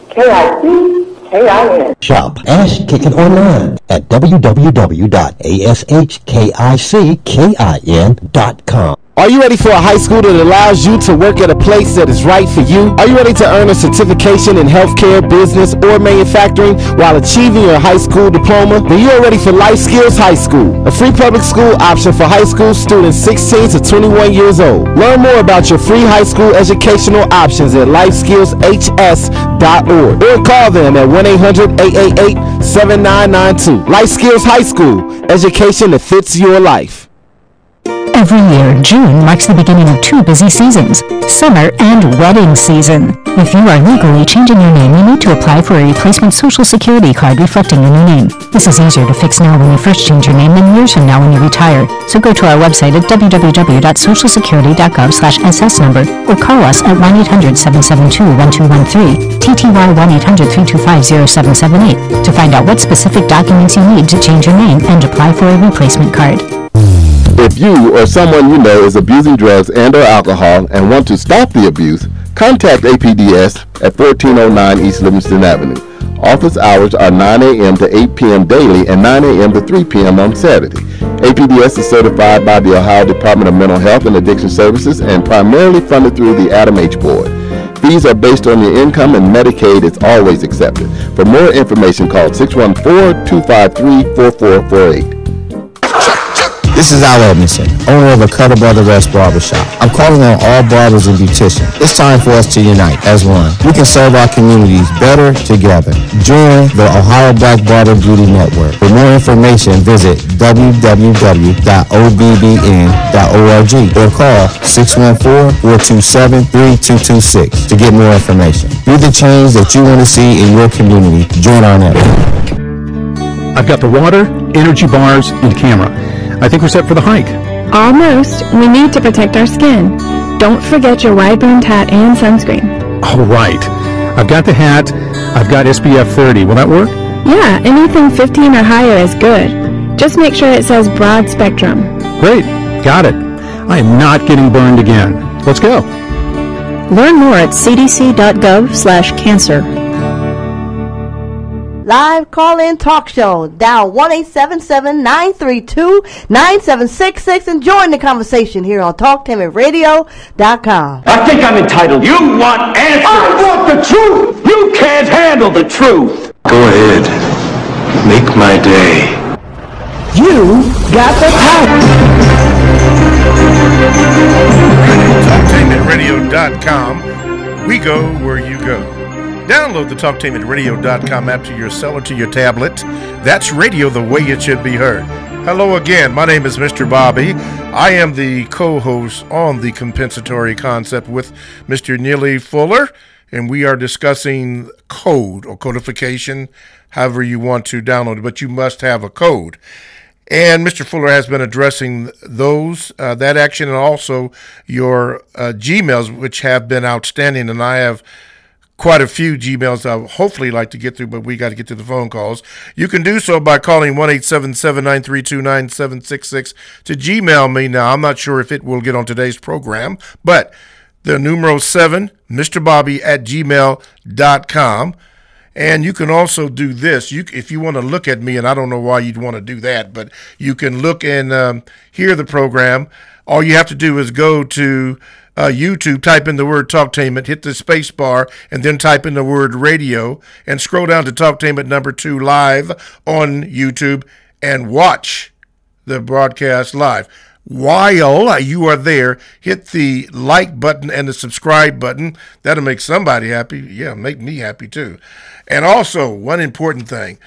Speaker 1: Shop Ash Kickin' online at www.ashkickin.com.
Speaker 11: Are you ready for a high school that allows you to work at a place that is right for you? Are you ready to earn a certification in healthcare, business, or manufacturing while achieving your high school diploma? Then you are ready for Life Skills High School, a free public school option for high school students 16 to 21 years old. Learn more about your free high school educational options at lifeskillshs.org or call them at 1-800-888-7992. Life Skills High School, education that fits your life.
Speaker 12: Every year, June marks the beginning of two busy seasons, summer and wedding season. If you are legally changing your name, you need to apply for a replacement Social Security card reflecting your new name. This is easier to fix now when you first change your name than years from now when you retire. So go to our website at www.socialsecurity.gov/SS number or call us at 1-800-772-1213, TTY 1-800-325-0778 to find out what specific documents you need to change your name and apply for a replacement card.
Speaker 13: If you or someone you know is abusing drugs and or alcohol and want to stop the abuse, contact APDS at 1409 East Livingston Avenue. Office hours are 9 a.m. to 8 p.m. daily and 9 a.m. to 3 p.m. on Saturday. APDS is certified by the Ohio Department of Mental Health and Addiction Services and primarily funded through the Adam H. Board. Fees are based on your income and Medicaid is always accepted. For more information, call 614-253-4448.
Speaker 14: This is Al Edmondson, owner of a Cutter Brother Rest Barbershop. I'm calling on all barbers and beauticians. It's time for us to unite as one. We can serve our communities better together. Join the Ohio Black Barber Beauty Network. For more information, visit www.obbn.org or call 614-427-3226 to get more information. Be the change that you want to see in your community. Join our network.
Speaker 15: I've got the water, energy bars, and camera. I think we're set for the hike.
Speaker 16: Almost. We need to protect our skin. Don't forget your wide-brimmed hat and sunscreen.
Speaker 15: All right. I've got the hat. I've got SPF 30. Will that work?
Speaker 16: Yeah, anything 15 or higher is good. Just make sure it says broad spectrum.
Speaker 15: Great. Got it. I am not getting burned again. Let's go.
Speaker 12: Learn more at cdc.gov/cancer.
Speaker 2: Live call-in talk show. Dial 1-877-932-9766 and join the conversation here on TalkTimidRadio.com.
Speaker 18: I think I'm entitled. You want answers. I want the truth. You can't handle the truth.
Speaker 19: Go ahead. Make my day.
Speaker 3: You got the power.
Speaker 5: TalkTimidRadio.com. We go where you go. Download the TalkTimidRadio.com app to your cell or to your tablet. That's radio the way it should be heard. Hello again. My name is Mr. Bobby. I am the co-host on the Compensatory concept with Mr. Neely Fuller, and we are discussing code or codification, however you want to download it, but you must have a code. And Mr. Fuller has been addressing those, that action, and also your Gmails, which have been outstanding, and I have quite a few Gmails I would hopefully like to get through, but we got to get to the phone calls. You can do so by calling 1-877-932-9766 to Gmail me. Now, I'm not sure if it will get on today's program, but the numero 7, MrBobby@gmail.com. And you can also do this. If you want to look at me, and I don't know why you'd want to do that, but you can look and hear the program. All you have to do is go to YouTube, type in the word Talktainment, hit the space bar, and then type in the word radio, and scroll down to Talktainment #2 live on YouTube, and watch the broadcast live. While you are there, hit the like button and the subscribe button. That'll make somebody happy. Yeah, make me happy too. And also, one important thing,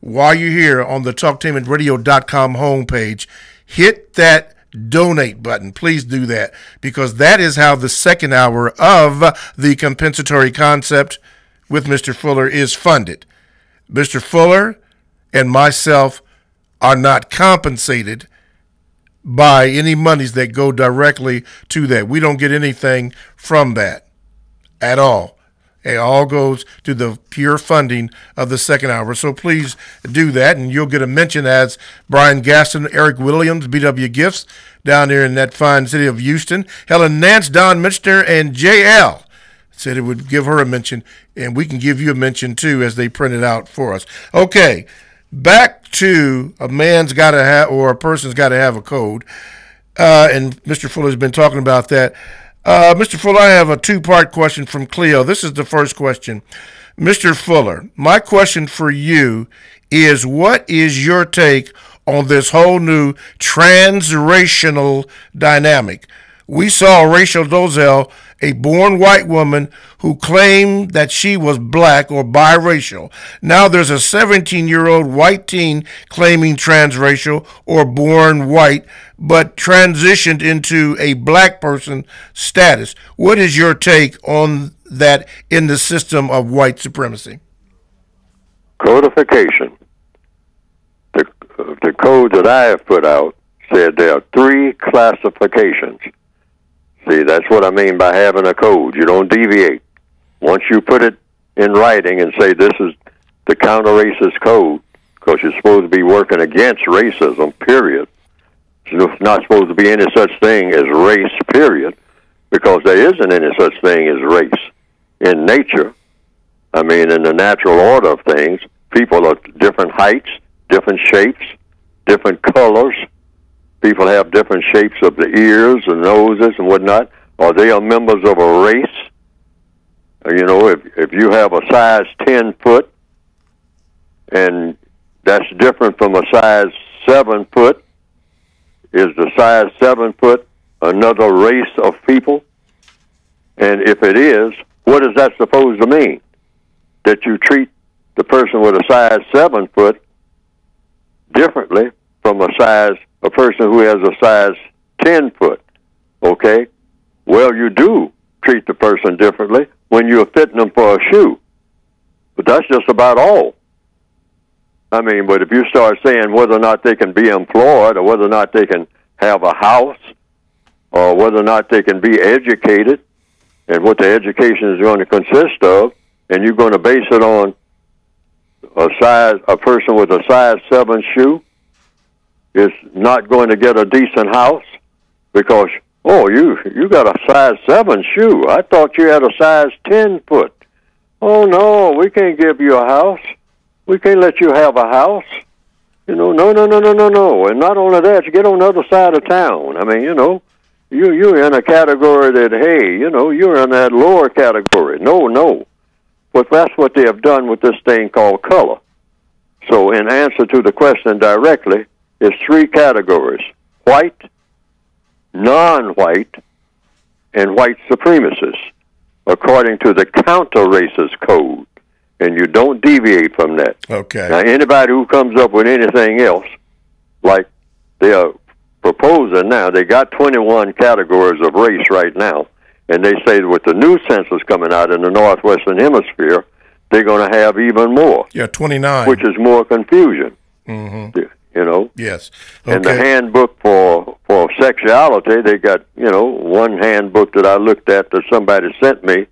Speaker 5: while you're here on the TalkTainmentRadio.com homepage, hit that donate button. Please do that, because that is how the second hour of the compensatory concept with Mr. Fuller is funded. Mr. Fuller and myself are not compensated by any monies that go directly to that. We don't get anything from that at all. It all goes to the pure funding of the second hour. So please do that, and you'll get a mention as Brian Gaston, Eric Williams, BW Gifts, down there in that fine city of Houston. Helen Nance, Don Minster, and JL said it would give her a mention, and we can give you a mention too as they print it out for us. Okay, back to a man's got to have, or a person's got to have a code, and Mr. Fuller's been talking about that. Mr. Fuller, I have a two-part question from Cleo. This is the first question. Mr. Fuller, my question for you is, what is your take on this whole new transracial dynamic? We saw Rachel Dolezal, a born white woman who claimed that she was black or biracial. Now there's a 17-year-old white teen claiming transracial or born white, but transitioned into a black person status. What is your take on that in the system of white supremacy?
Speaker 4: Codification. The code that I have put out said there are 3 classifications. See, that's what I mean by having a code. You don't deviate. Once you put it in writing and say this is the counter-racist code, because you're supposed to be working against racism, period. There's not supposed to be any such thing as race, period, because there isn't any such thing as race. In nature, I mean, in the natural order of things, people are different heights, different shapes, different colors. People have different shapes of the ears and noses and whatnot. Or they are members of a race. You know, if you have a size 10 foot, and that's different from a size 7 foot, is the size 7 foot another race of people? And if it is, what is that supposed to mean? That you treat the person with a size 7 foot differently from a person who has a size 10 foot, okay? Well, you do treat the person differently when you're fitting them for a shoe. But that's just about all. I mean, but if you start saying whether or not they can be employed, or whether or not they can have a house, or whether or not they can be educated, and what the education is going to consist of, and you're going to base it on a person with a size 7 shoe, is not going to get a decent house because, oh, you got a size 7 shoe. I thought you had a size 10 foot. Oh, no, we can't give you a house. We can't let you have a house. You know, no. And not only that, you get on the other side of town. I mean, you know, you're in a category that, hey, you know, you're in that lower category. No. But that's what they have done with this thing called color. So in answer to the question directly, it's 3 categories: white, non-white, and white supremacists, according to the counter-racist code. And you don't deviate from that.
Speaker 5: Okay.
Speaker 4: Now, anybody who comes up with anything else, like they are proposing now, they got 21 categories of race right now, and they say with the new census coming out in the Northwestern Hemisphere, they're going to have even more.
Speaker 5: Yeah, 29.
Speaker 4: Which is more confusion.
Speaker 5: Mm-hmm.
Speaker 4: You know?
Speaker 5: Yes. Okay.
Speaker 4: And the handbook for sexuality, they got, you know, one handbook that I looked at that somebody sent me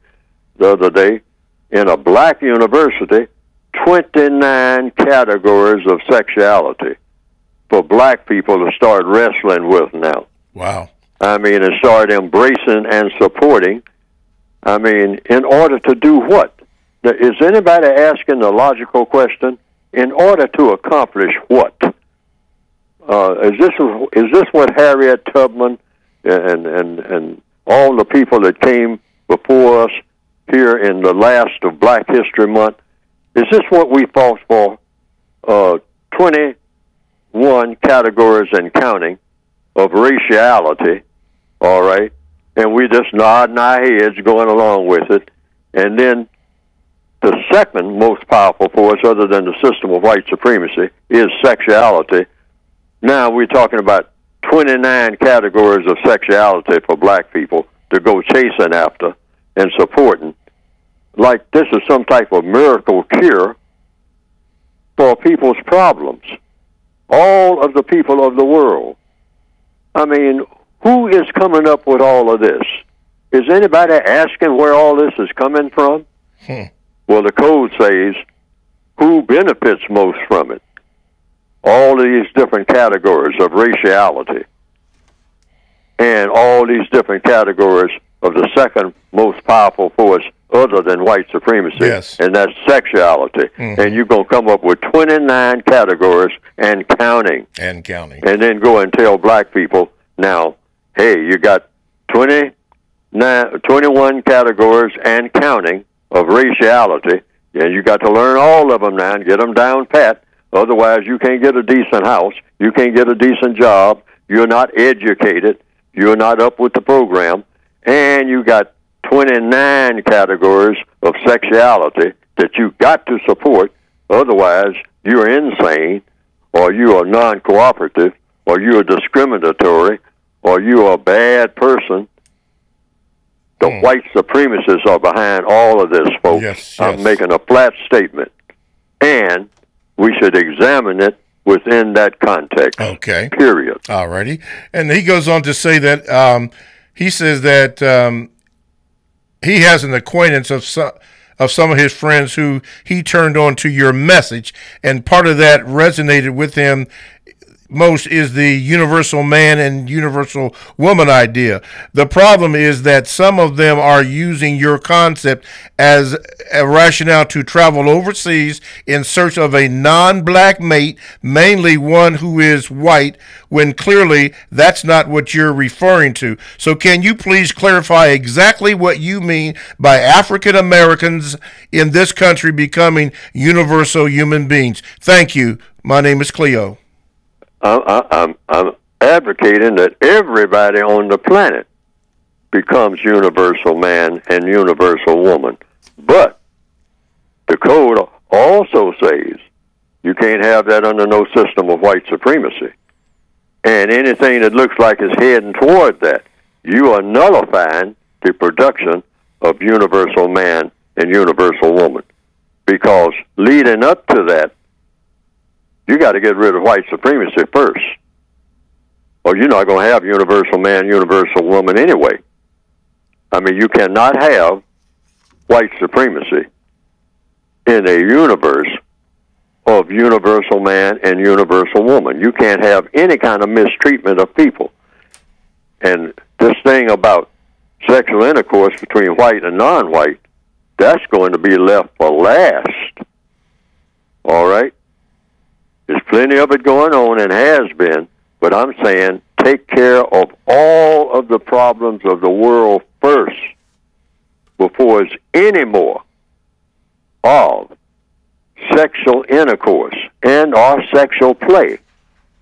Speaker 4: the other day, in a black university, 29 categories of sexuality for black people to start wrestling with now.
Speaker 5: Wow.
Speaker 4: I mean, and start embracing and supporting. I mean, in order to do what? Now, is anybody asking the logical question? In order to accomplish what? Is this what Harriet Tubman and all the people that came before us here in the last of Black History Month? Is this what we fought for? 21 categories and counting of raciality, all right? And we just nodding our heads going along with it. And then the second most powerful force, other than the system of white supremacy, is sexuality. Now we're talking about 29 categories of sexuality for black people to go chasing after and supporting. Like this is some type of miracle cure for people's problems. All of the people of the world. I mean, who is coming up with all of this? Is anybody asking where all this is coming from? Well, the code says who benefits most from it. All of these different categories of raciality and all these different categories of the second most powerful force other than white supremacy, and that's sexuality. And you're going to come up with 29 categories and counting. And then go and tell black people, now, hey, you got 21 categories and counting of raciality, and you got to learn all of them now and get them down pat. Otherwise, you can't get a decent house. You can't get a decent job. You're not educated. You're not up with the program. And you got 29 categories of sexuality that you got to support. Otherwise, you're insane, or you are non-cooperative, or you are discriminatory, or you are a bad person. The white supremacists are behind all of this, folks. I'm making a flat statement. And we should examine it within that context.
Speaker 5: Okay.
Speaker 4: Period.
Speaker 5: All righty. And he goes on to say that he says that he has an acquaintance of some of his friends who he turned on to your message, and part of that resonated with him most is the universal man and universal woman idea. The problem is that some of them are using your concept as a rationale to travel overseas in search of a non-black mate, mainly one who is white, when clearly that's not what you're referring to. So can you please clarify exactly what you mean by African Americans in this country becoming universal human beings? Thank you. My name is Cleo.
Speaker 4: I'm advocating that everybody on the planet becomes universal man and universal woman. But the code also says you can't have that under no system of white supremacy. And anything that looks like it's heading toward that, you are nullifying the production of universal man and universal woman. Because leading up to that, you got to get rid of white supremacy first, or you're not going to have universal man, universal woman anyway. I mean, you cannot have white supremacy in a universe of universal man and universal woman. You can't have any kind of mistreatment of people. And this thing about sexual intercourse between white and non-white, that's going to be left for last. All right? There's plenty of it going on and has been, but I'm saying take care of all of the problems of the world first before it's any more of sexual intercourse and or sexual play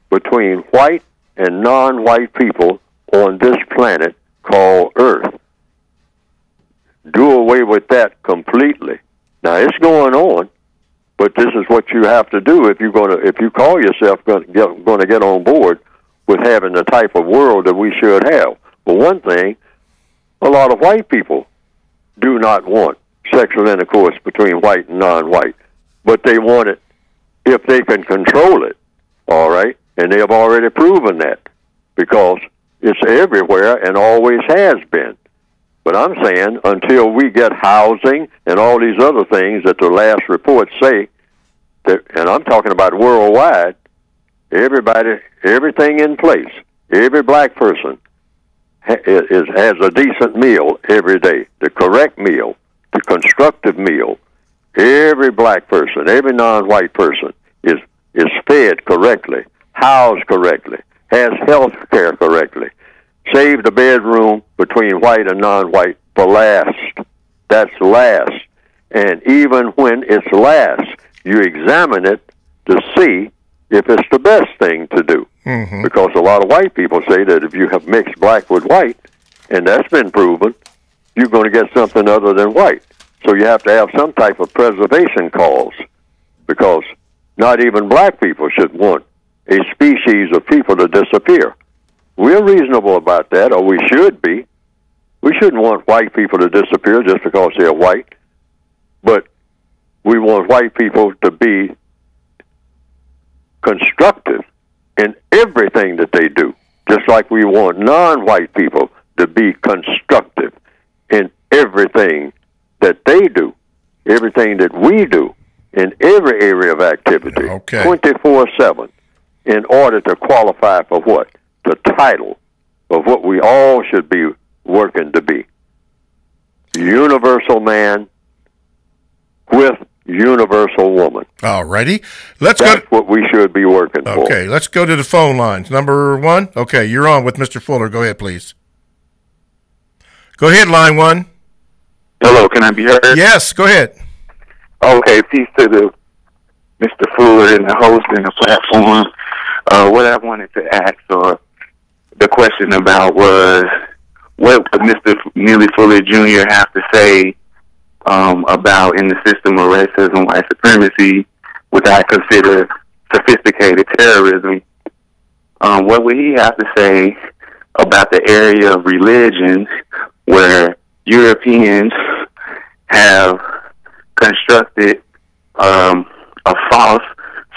Speaker 4: between white and non-white people on this planet called Earth. Do away with that completely. Now, it's going on. But this is what you have to do if you call yourself going to get on board with having the type of world that we should have. For one thing, a lot of white people do not want sexual intercourse between white and non-white, but they want it if they can control it. All right, and they have already proven that because it's everywhere and always has been. But I'm saying until we get housing and all these other things that the last reports say, that, and I'm talking about worldwide, everything in place, every black person has a decent meal every day, the correct meal, the constructive meal, every black person, every non-white person is fed correctly, housed correctly, has health care correctly. Save the bedroom between white and non-white for last. That's last. And even when it's last, you examine it to see if it's the best thing to do.
Speaker 5: Mm-hmm.
Speaker 4: Because a lot of white people say that if you have mixed black with white, and that's been proven, you're going to get something other than white. So you have to have some type of preservation cause, because not even black people should want a species of people to disappear. We're reasonable about that, or we should be. We shouldn't want white people to disappear just because they're white, but we want white people to be constructive in everything that they do, just like we want non-white people to be constructive in everything that they do, everything that we do, in every area of activity, 24/7, in order to qualify for what? The title of what we all should be working to be. Universal man with universal woman.
Speaker 5: All righty.
Speaker 4: That's what we should be working for.
Speaker 5: Okay, let's go to the phone lines. Number 1. Okay, you're on with Mr. Fuller. Go ahead, please. Go ahead, line 1.
Speaker 17: Hello, can I be heard?
Speaker 5: Yes, go ahead.
Speaker 17: Okay, peace to the Mr. Fuller and the host and the platform. What I wanted to ask, or the question about, was what would Mr. Neely Fuller Jr. have to say about in the system of racism, white supremacy, which I consider sophisticated terrorism? What would he have to say about the area of religion where Europeans have constructed a false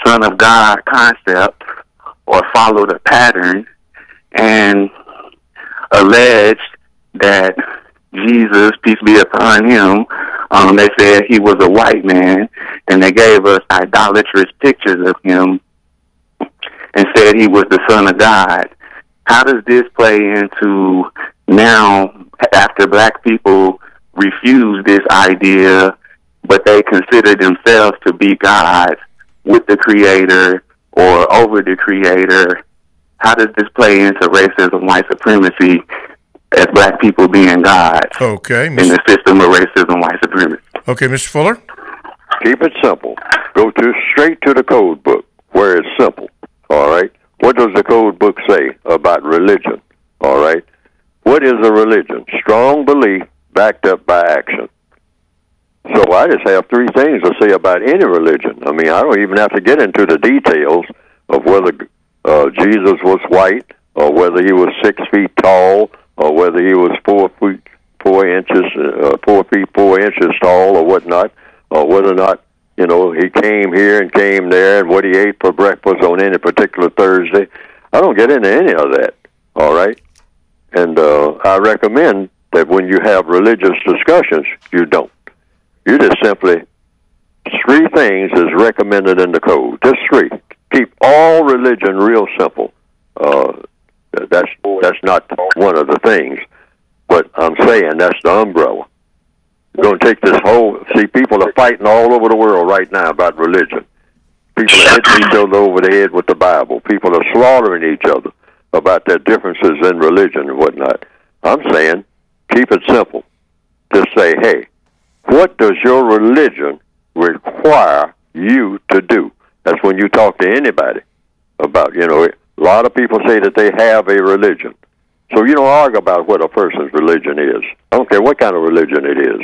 Speaker 17: Son of God concept, or followed a pattern, and alleged that Jesus, peace be upon him, they said he was a white man, and they gave us idolatrous pictures of him and said he was the Son of God. How does this play into now, after black people refuse this idea, but they consider themselves to be gods with the Creator or over the Creator? How does this play into racism, white supremacy, as black people being gods?
Speaker 5: Okay,
Speaker 17: in the system of racism, white supremacy.
Speaker 5: Okay, Mr. Fuller?
Speaker 4: Keep it simple. Go straight to the code book where it's simple. All right? What does the code book say about religion? All right? What is a religion? Strong belief backed up by action. So I just have 3 things to say about any religion. I mean, I don't even have to get into the details of whether Jesus was white, or whether he was 6 feet tall, or whether he was 4 feet 4 inches, 4 feet 4 inches tall, or whatnot, or whether or not he came here and came there, and what he ate for breakfast on any particular Thursday. I don't get into any of that. All right, and I recommend that when you have religious discussions, you don't. You just simply 3 things is recommended in the code. Just 3. Keep all religion real simple. That's not one of the things, but I'm saying that's the umbrella. You're going to take this whole... See, people are fighting all over the world right now about religion. People are hitting each other over the head with the Bible. People are slaughtering each other about their differences in religion and whatnot. I'm saying, keep it simple. Just say, hey, what does your religion require you to do? That's when you talk to anybody about, a lot of people say that they have a religion. So you don't argue about what a person's religion is. I don't care what kind of religion it is.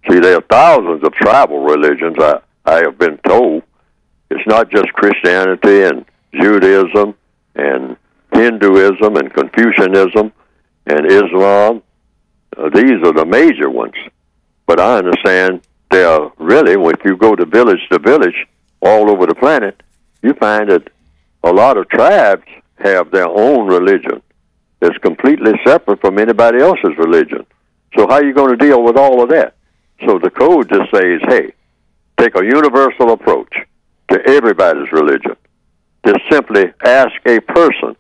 Speaker 4: See, there are thousands of tribal religions, I have been told. It's not just Christianity and Judaism and Hinduism and Confucianism and Islam. These are the major ones. But I understand there are really, if you go to village all over the planet, you find that a lot of tribes have their own religion that's completely separate from anybody else's religion. So how are you going to deal with all of that? So the code just says, hey, take a universal approach to everybody's religion. Just simply ask a person,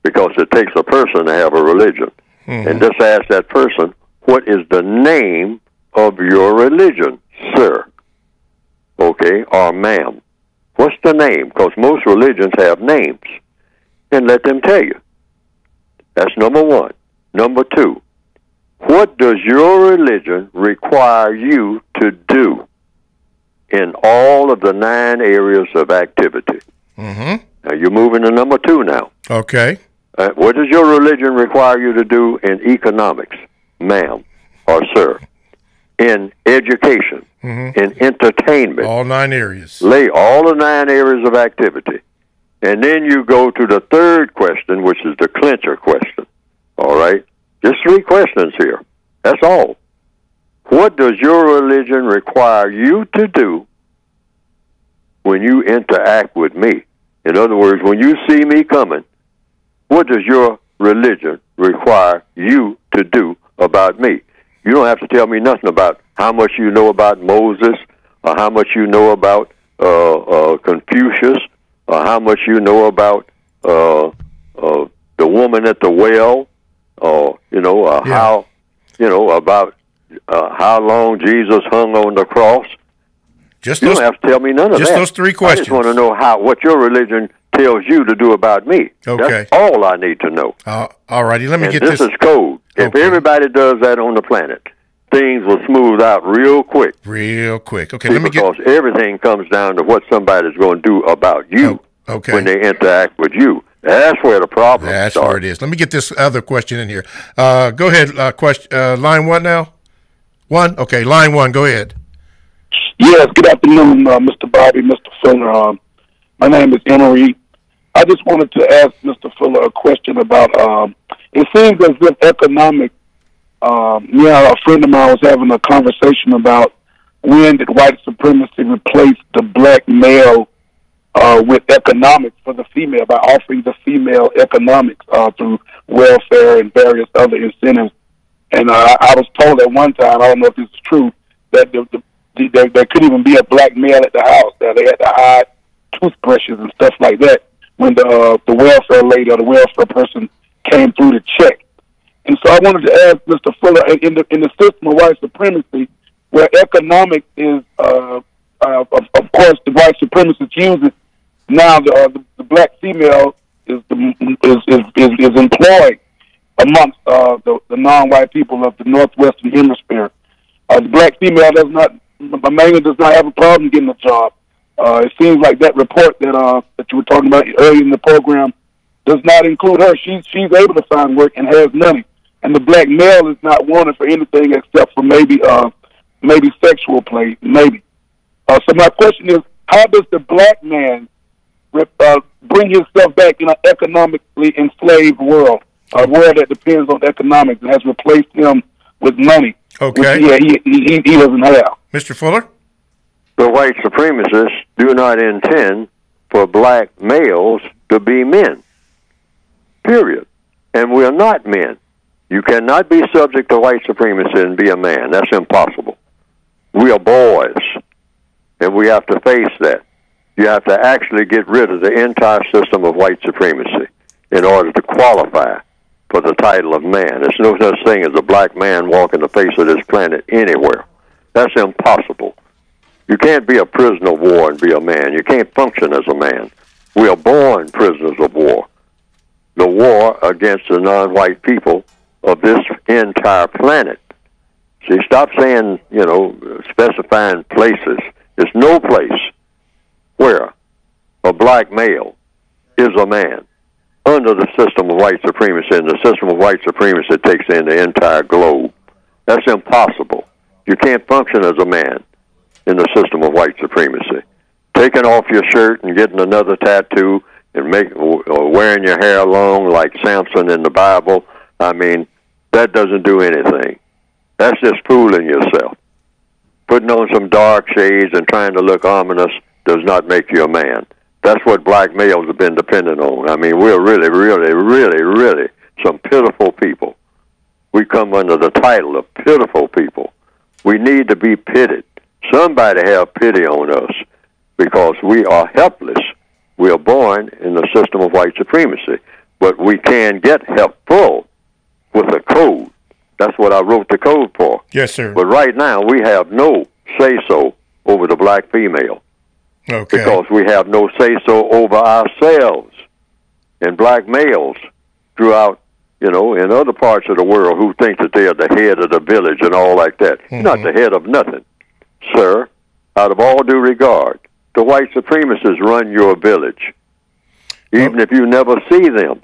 Speaker 4: because it takes a person to have a religion, and just ask that person, what is the name of your religion, sir? daddy or ma'am? What's the name? Because most religions have names. And let them tell you. That's number one. Number two, what does your religion require you to do in all of the 9 areas of activity?
Speaker 5: Mm-hmm.
Speaker 4: Now, you're moving to number 2 now.
Speaker 5: Okay.
Speaker 4: What does your religion require you to do in economics, ma'am or sir? In education, in entertainment.
Speaker 5: All 9 areas.
Speaker 4: Lay all the 9 areas of activity. And then you go to the third question, which is the clincher question. All right? Just 3 questions here. That's all. What does your religion require you to do when you interact with me? In other words, when you see me coming, what does your religion require you to do about me? You don't have to tell me nothing about how much you know about Moses or how much you know about Confucius or how much you know about the woman at the well or, how, about how long Jesus hung on the cross. You don't have to tell me none of that.
Speaker 5: Just those 3 questions.
Speaker 4: I just want to know what your religion tells you to do about me.
Speaker 5: Okay.
Speaker 4: That's all I need to know.
Speaker 5: All righty, let me get
Speaker 4: this. This is code. If everybody does that on the planet, things will smooth out real quick.
Speaker 5: Real quick. Okay,
Speaker 4: because everything comes down to what somebody's going to do about you when they interact with you. That's where the problem starts.
Speaker 5: That's where it is. Let me get this other question in here. Go ahead. Line 1 now? 1? Okay, line 1. Go ahead.
Speaker 20: Yes, good afternoon, Mr. Bobby, Mr. Fuller. My name is Henry. I just wanted to ask Mr. Fuller a question about, it seems as if economic, a friend of mine was having a conversation about when did white supremacy replace the black male with economics for the female by offering the female economics through welfare and various other incentives. And I was told at one time, I don't know if this is true, that there couldn't even be a black male at the house. That they had to hide toothbrushes and stuff like that when the welfare lady or the welfare person came through to check. And so I wanted to ask Mr. Fuller, in the system of white supremacy, where economic is, of course, the white supremacists use it. Now the black female is employed amongst the non-white people of the Northwestern Hemisphere. The black female does not have a problem getting a job. It seems like that report that you were talking about earlier in the program does not include her. She's able to find work and has money, and the black male is not wanted for anything except for maybe sexual play, maybe. So my question is, how does the black man bring himself back in an economically enslaved world, a world that depends on economics and has replaced him with money, which he doesn't have?
Speaker 5: Mr. Fuller?
Speaker 4: The white supremacists do not intend for black males to be men, period. And we're not men. You cannot be subject to white supremacy and be a man. That's impossible. We are boys, and we have to face that. You have to actually get rid of the entire system of white supremacy in order to qualify for the title of man. There's no such thing as a black man walking the face of this planet anywhere. That's impossible. You can't be a prisoner of war and be a man. You can't function as a man. We are born prisoners of war. The war against the non-white people of this entire planet. See, stop saying, specifying places. There's no place where a black male is a man under the system of white supremacy, and the system of white supremacy takes in the entire globe. That's impossible. You can't function as a man in the system of white supremacy. Taking off your shirt and getting another tattoo and wearing your hair long like Samson in the Bible, that doesn't do anything. That's just fooling yourself. Putting on some dark shades and trying to look ominous does not make you a man. That's what black males have been dependent on. We're really, really, really, really some pitiful people. We come under the title of pitiful people. We need to be pitied. Somebody have pity on us because we are helpless. We are born in the system of white supremacy, but we can get helpful with a code. That's what I wrote the code for.
Speaker 5: Yes, sir.
Speaker 4: But right now, we have no say-so over the black female.
Speaker 5: Okay.
Speaker 4: Because we have no say-so over ourselves. And black males throughout, in other parts of the world who think that they are the head of the village and all like that. You're not the head of nothing. Sir, out of all due regard, the white supremacists run your village, even if you never see them,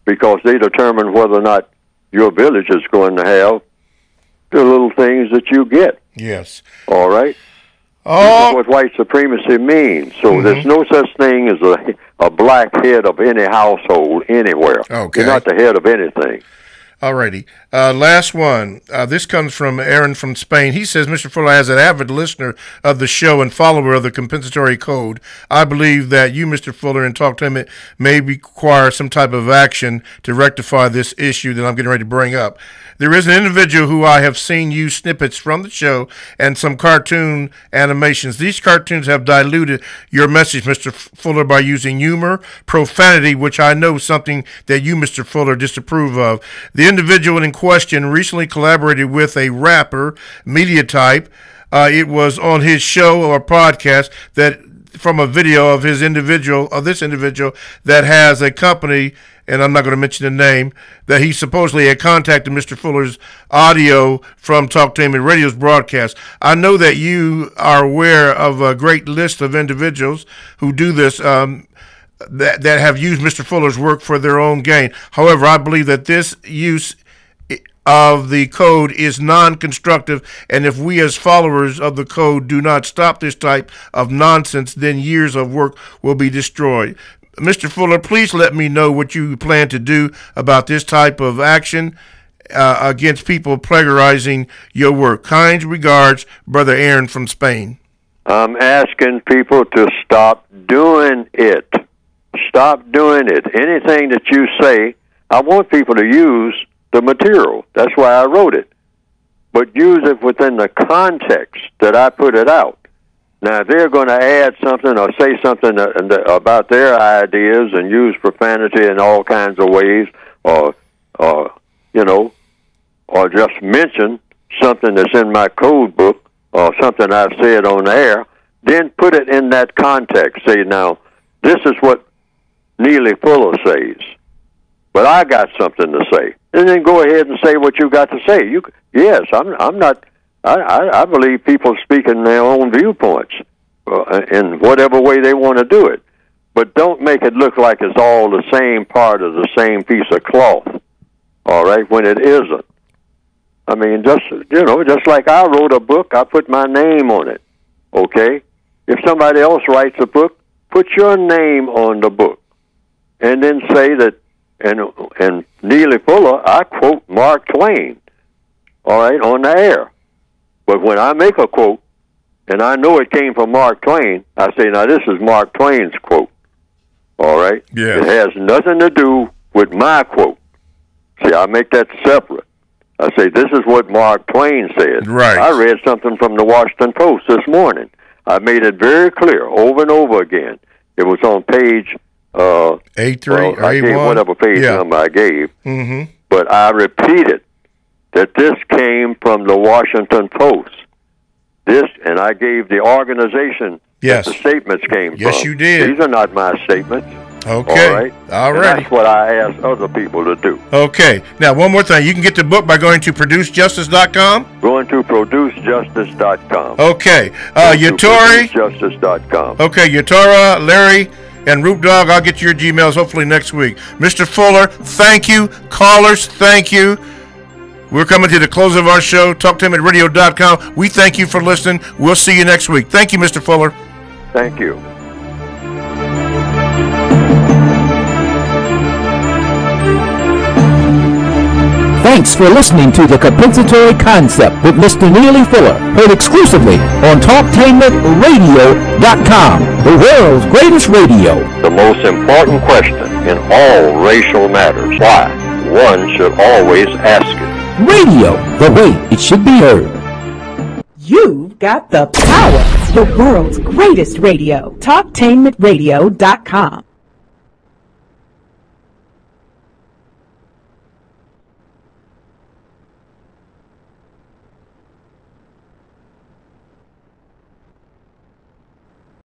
Speaker 4: because they determine whether or not your village is going to have the little things that you get.
Speaker 5: Yes.
Speaker 4: All right? This is what white supremacy means. So there's no such thing as a black head of any household anywhere.
Speaker 5: Okay.
Speaker 4: You're not the head of anything.
Speaker 5: Alrighty. Last one. This comes from Aaron from Spain. He says, Mr. Fuller, as an avid listener of the show and follower of the compensatory code, I believe that you, Mr. Fuller, and Talk to Him may require some type of action to rectify this issue that I'm getting ready to bring up. There is an individual who I have seen use snippets from the show and some cartoon animations. These cartoons have diluted your message, Mr. Fuller, by using humor, profanity, which I know is something that you, Mr. Fuller, disapprove of. The individual in question recently collaborated with a rapper, media type. It was on his show or podcast that from a video of this individual that has a company, and I'm not going to mention the name, that he supposedly had contacted Mr. Fuller's audio from Talktainment Radio's broadcast. I know that you are aware of a great list of individuals who do this, that have used Mr. Fuller's work for their own gain. However, I believe that this use of the code is non-constructive, and if we as followers of the code do not stop this type of nonsense, then years of work will be destroyed. Mr. Fuller, please let me know what you plan to do about this type of action against people plagiarizing your work. Kind regards, Brother Aaron from Spain.
Speaker 4: I'm asking people to stop doing it. Stop doing it. Anything that you say, I want people to use the material. That's why I wrote it. But use it within the context that I put it out. Now, if they're going to add something or say something about their ideas and use profanity in all kinds of ways, or just mention something that's in my code book or something I've said on air, then put it in that context. Say, now, this is what Neely Fuller says, but I got something to say. And then go ahead and say what you got to say. Yes, I'm not. I believe people speak in their own viewpoints in whatever way they want to do it. But don't make it look like it's all the same part of the same piece of cloth, all right, when it isn't. I mean, just like I wrote a book, I put my name on it, okay? If somebody else writes a book, put your name on the book. And then say that, and Neely Fuller, I quote Mark Twain, all right, on the air. But when I make a quote, and I know it came from Mark Twain, I say, now this is Mark Twain's quote, all right?
Speaker 5: Yeah.
Speaker 4: It has nothing to do with my quote. See, I make that separate. I say, this is what Mark Twain said.
Speaker 5: Right.
Speaker 4: I read something from the Washington Post this morning. I made it very clear over and over again. It was on page...
Speaker 5: A3 or
Speaker 4: I gave
Speaker 5: A1?
Speaker 4: whatever page number I gave.
Speaker 5: Mm-hmm.
Speaker 4: But I repeated that this came from the Washington Post. And I gave the organization that the statements came from.
Speaker 5: Yes, you did.
Speaker 4: These are not my statements.
Speaker 5: Okay.
Speaker 4: All right?
Speaker 5: All
Speaker 4: And
Speaker 5: right.
Speaker 4: that's what I ask other people to do.
Speaker 5: Okay. Now, one more thing. You can get the book by going to producejustice.com?
Speaker 4: Going to producejustice.com.
Speaker 5: Okay. Yatori?
Speaker 4: Producejustice.com.
Speaker 5: Okay, Yatora, Larry, and Root Dog, I'll get your Gmails hopefully next week. Mr. Fuller, thank you. Callers, thank you. We're coming to the close of our show, TalkToHim@radio.com. We thank you for listening. We'll see you next week. Thank you, Mr. Fuller.
Speaker 4: Thank you.
Speaker 6: Thanks for listening to The Compensatory Concept with Mr. Neely Fuller, heard exclusively on TalkTainmentRadio.com, the world's greatest radio.
Speaker 4: The most important question in all racial matters. Why? One should always ask it.
Speaker 6: Radio, the way it should be heard.
Speaker 3: You've got the power. The world's greatest radio. TalkTainmentRadio.com.